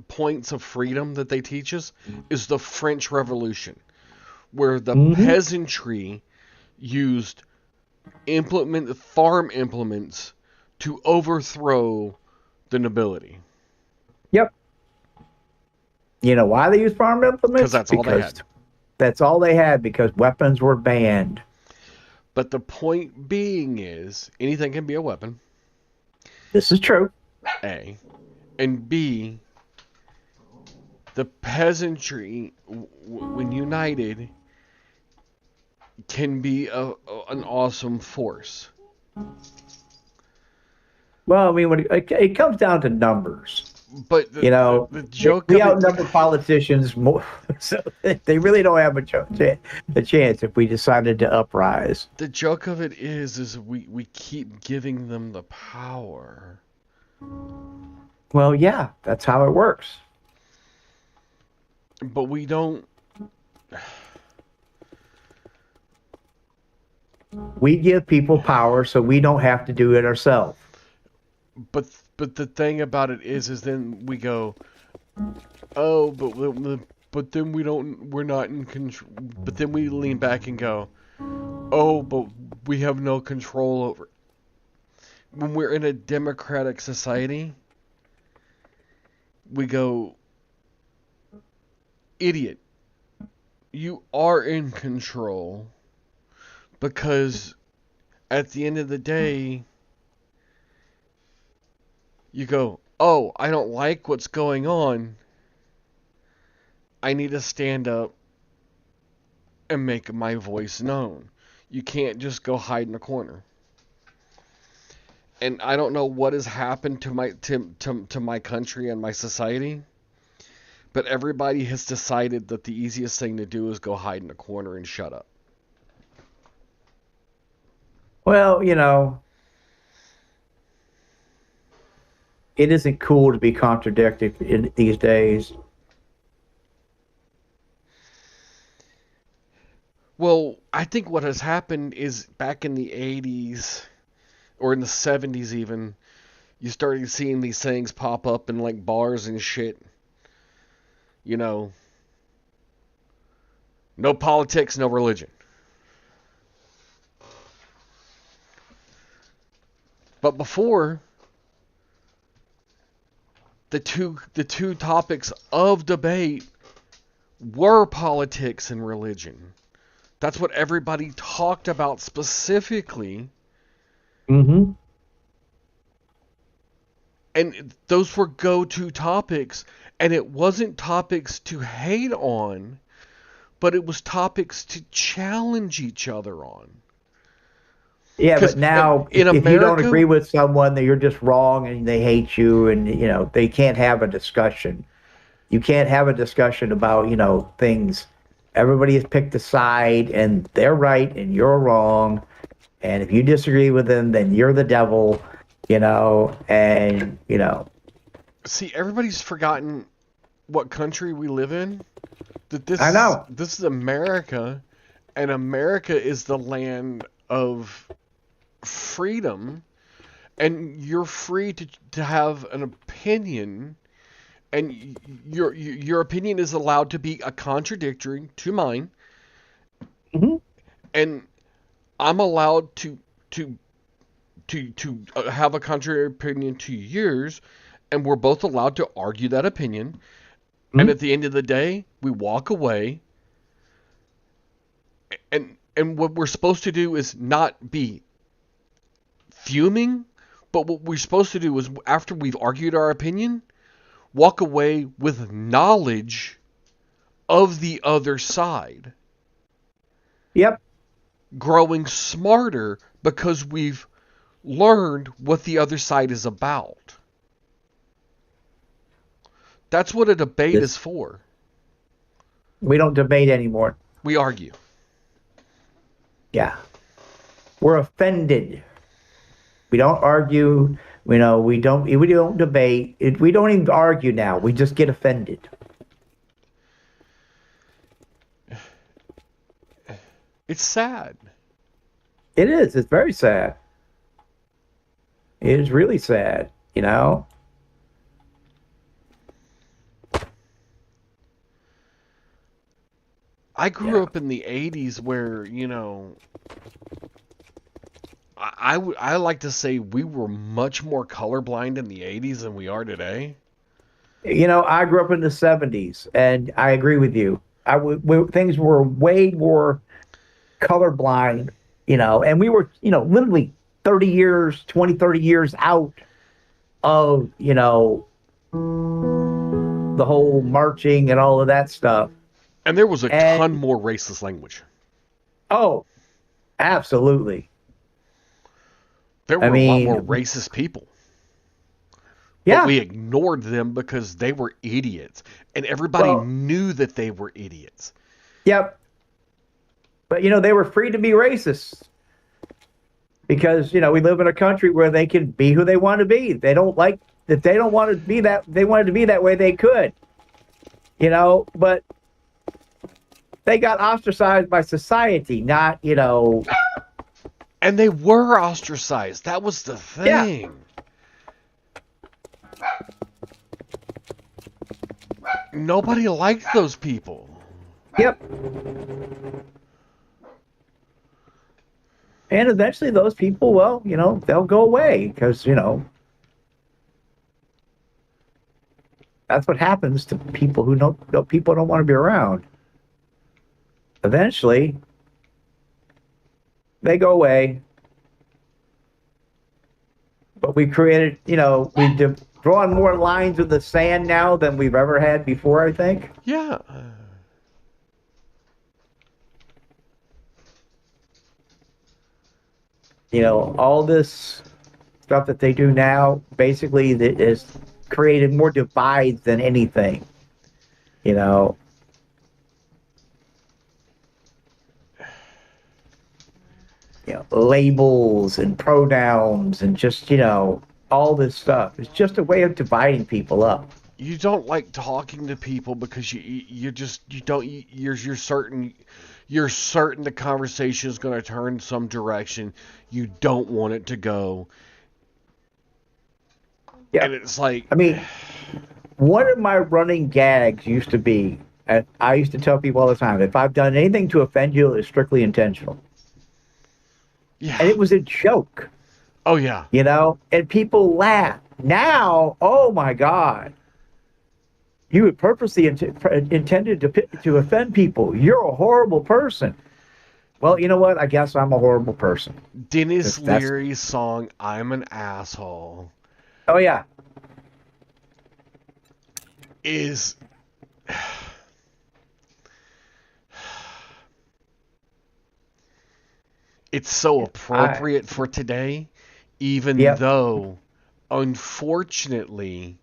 points of freedom that they teach us is the French Revolution, where the peasantry used farm implements to overthrow the nobility. Yep. You know why they used farm Because implements? that's all they had. That's all they had, because weapons were banned. But the point being is, anything can be a weapon, This is true. A. And B, the peasantry, when united, can be an awesome force. Well, I mean, when it comes down to numbers, But the joke we of it, outnumber politicians more, so they really don't have a chance if we decided to uprise. the joke of it is we keep giving them the power. Well, yeah, that's how it works. But we don't. We give people power so we don't have to do it ourselves. But the thing about it is then we go, oh, but then we're not in control. But then we lean back and go, oh, but we have no control over. When we're in a democratic society, we go, idiot, you are in control, because at the end of the day, you go, oh, I don't like what's going on. I need to stand up and make my voice known. You can't just go hide in a corner. And I don't know what has happened to my country and my society, but everybody has decided that the easiest thing to do is go hide in a corner and shut up. Well, you know, it isn't cool to be contradicted in these days. Well, I think what has happened is back in the 80s or in the 70s even, you started seeing these things pop up in like bars and shit. You know, no politics, no religion. But before, the two topics of debate were politics and religion. That's what everybody talked about specifically. Mm-hmm. And those were go-to topics. And it wasn't topics to hate on, but it was topics to challenge each other on. Yeah, but now in if America, you don't agree with someone, that you're just wrong and they hate you, and you know they can't have a discussion. You can't have a discussion about things. Everybody has picked a side, and they're right and you're wrong. And if you disagree with them, then you're the devil. See, everybody's forgotten what country we live in. I know. This is America, and America is the land of freedom, and you're free to have an opinion, and your opinion is allowed to be a contradictory to mine. Mm-hmm. And I'm allowed to have a contrary opinion to yours, and we're both allowed to argue that opinion. Mm-hmm. And at the end of the day, we walk away, and what we're supposed to do is not be fuming, but what we're supposed to do is, after we've argued our opinion, walk away with knowledge of the other side. Yep. Growing smarter because we've learned what the other side is about. That's what a debate is for. We don't debate anymore. We argue. Yeah. We're offended. We don't argue. We don't debate. We don't even argue now. We just get offended. It's sad. It is. It's very sad. It is really sad, I grew up in the 80s where, I like to say we were much more colorblind in the 80s than we are today. I grew up in the 70s, and I agree with you. Things were way more colorblind, and we were, literally 30 years, 20, 30 years out of, the whole marching and all of that stuff. And there was a ton And, more racist language. oh, absolutely. There I were a lot more mean, racist people. But yeah, we ignored them because they were idiots. And everybody well, knew that they were idiots. yep. But, they were free to be racist because, we live in a country where they can be who they want to be. They don't like that. They don't want to be that. They wanted to be that way. They could, but they got ostracized by society, not, And they were ostracized. That was the yeah, thing. Nobody liked those people. yep. And eventually those people, well, they'll go away because, that's what happens to people who people don't want to be around. Eventually, they go away. But we created, we've drawn more lines in the sand now than we've ever had before, I think. Yeah. All this stuff that they do now basically that has created more divides than anything. You know, labels and pronouns and just, all this stuff. It's just a way of dividing people up. You don't like talking to people because you don't you're certain the conversation is going to turn some direction you don't want it to go. Yeah. And it's like, I mean, one of my running gags used to be, and I used to tell people all the time, if I've done anything to offend you, it's strictly intentional. yeah. And it was a joke, Oh yeah. and people laugh. Now, oh my God, you had purposely intended to offend people. You're a horrible person. Well, you know what? I guess I'm a horrible person. Dennis That's- Leary's song "I'm an Asshole" Oh yeah, is it's so appropriate for today, even Yep. though, unfortunately,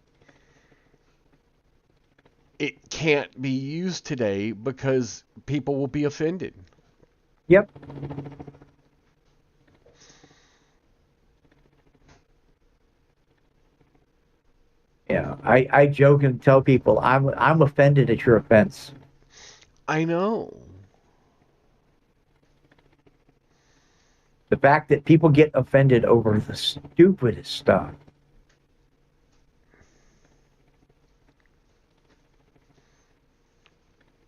it can't be used today because people will be offended. yep. Yeah, I joke and tell people I'm offended at your offense. I know. The fact that people get offended over the stupidest stuff.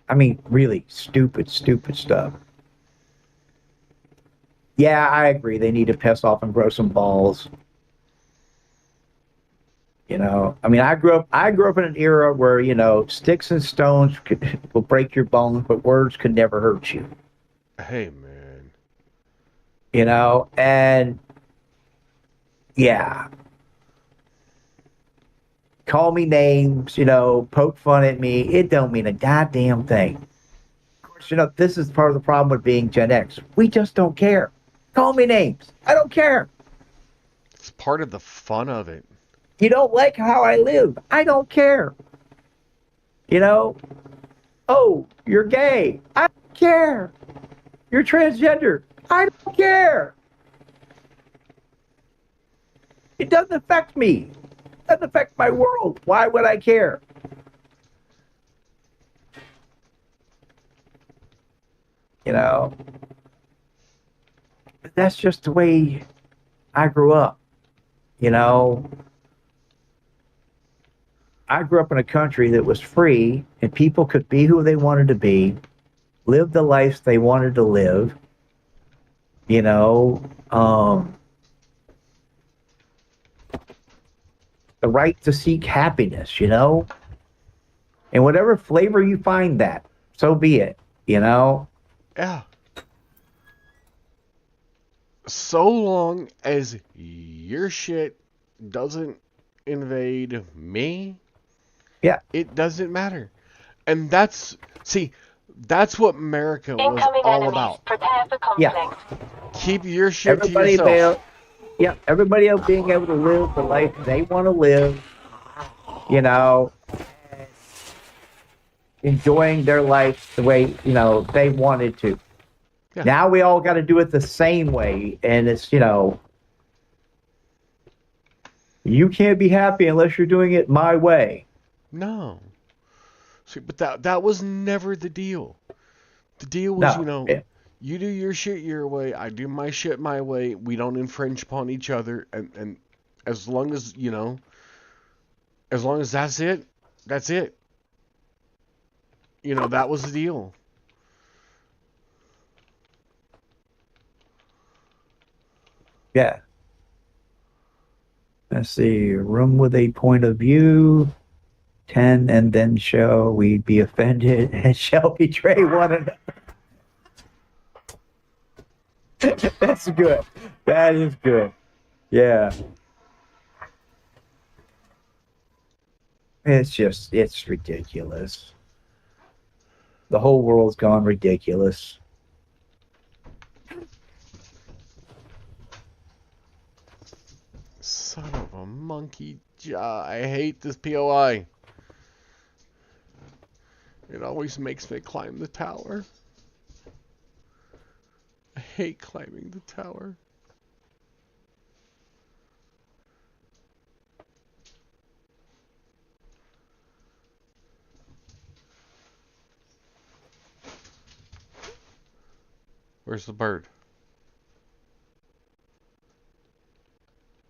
I mean, really stupid stuff. Yeah, I agree. They need to piss off and grow some balls. I mean, I grew up in an era where, sticks and stones will break your bones, but words could never hurt you. Hey man. And yeah. Call me names, poke fun at me. It don't mean a goddamn thing. Of course, this is part of the problem with being Gen X. We just don't care. Call me names. I don't care. It's part of the fun of it. You don't like how I live. I don't care. Oh, you're gay. I don't care. You're transgender. I don't care. It doesn't affect me. It doesn't affect my world. Why would I care? But that's just the way I grew up. I grew up in a country that was free and people could be who they wanted to be. live the life they wanted to live, you know, the right to seek happiness, and whatever flavor you find that, so be it, Yeah. So long as your shit doesn't invade me, Yeah. it doesn't matter. And that's what America was Incoming all enemies. about. Prepare for conflict. Yeah. Keep your shit to Everybody yourself. everybody else being able to live the life they want to live, and enjoying their life the way, they wanted to. Yeah. Now we all got to do it the same way, and it's, you can't be happy unless you're doing it my way. No. See, but that was never the deal. The deal was, No. you do your shit your way, I do my shit my way. We don't infringe upon each other, and as long as as long as that's it, that's it. That was the deal. Yeah. Let's see. Room with a point of view. 10, and then shall we be offended and shall betray one another. That's good. That is good. Yeah. It's ridiculous. The whole world's gone ridiculous. Son of a monkey jaw. I hate this POI. It always makes me climb the tower. I hate climbing the tower. Where's the bird?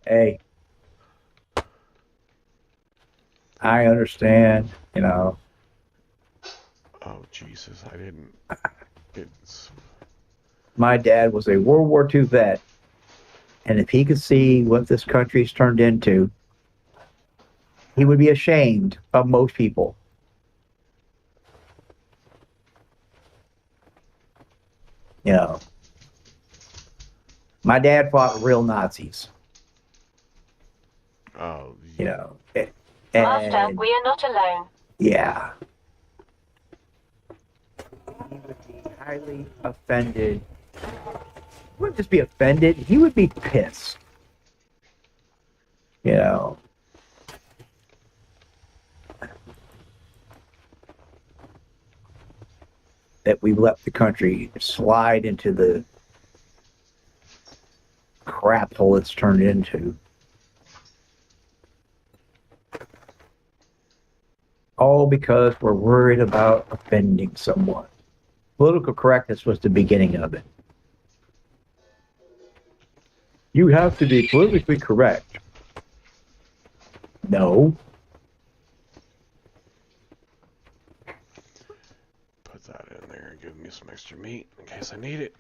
Hey, I understand, Oh, Jesus, I didn't. It's. My dad was a World War II vet, and if he could see what this country's turned into, he would be ashamed of most people. My dad fought real Nazis. Oh, Master, we are not alone. Yeah. He would be highly offended. He wouldn't just be offended, he would be pissed. That we let the country slide into the crap hole it's turned into. All because we're worried about offending someone. Political correctness was the beginning of it. You have to be politically correct. No. Put that in there and give me some extra meat in case I need it.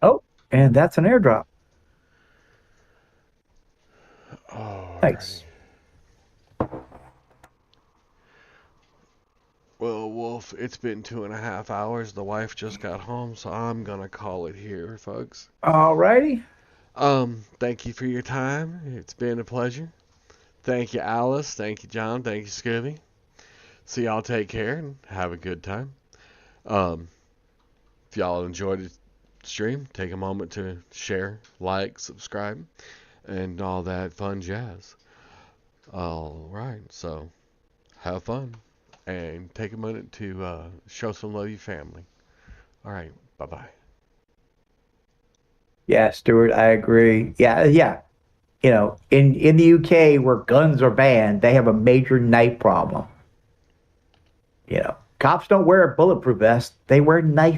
Oh, and that's an airdrop. Oh, Nice. Well, Wolf, it's been 2.5 hours. The wife just got home, so I'm gonna call it here, folks. Alrighty. Thank you for your time. It's been a pleasure. Thank you, Alice. Thank you, John. Thank you, Scooby. So y'all take care and have a good time. If y'all enjoyed the stream, take a moment to share, like, subscribe, and all that fun jazz. All right, so have fun and take a minute to show some love to your family. All right, bye-bye. Yeah, Stuart, I agree. Yeah. In the UK where guns are banned, they have a major knife problem. Cops don't wear a bulletproof vest, they wear knife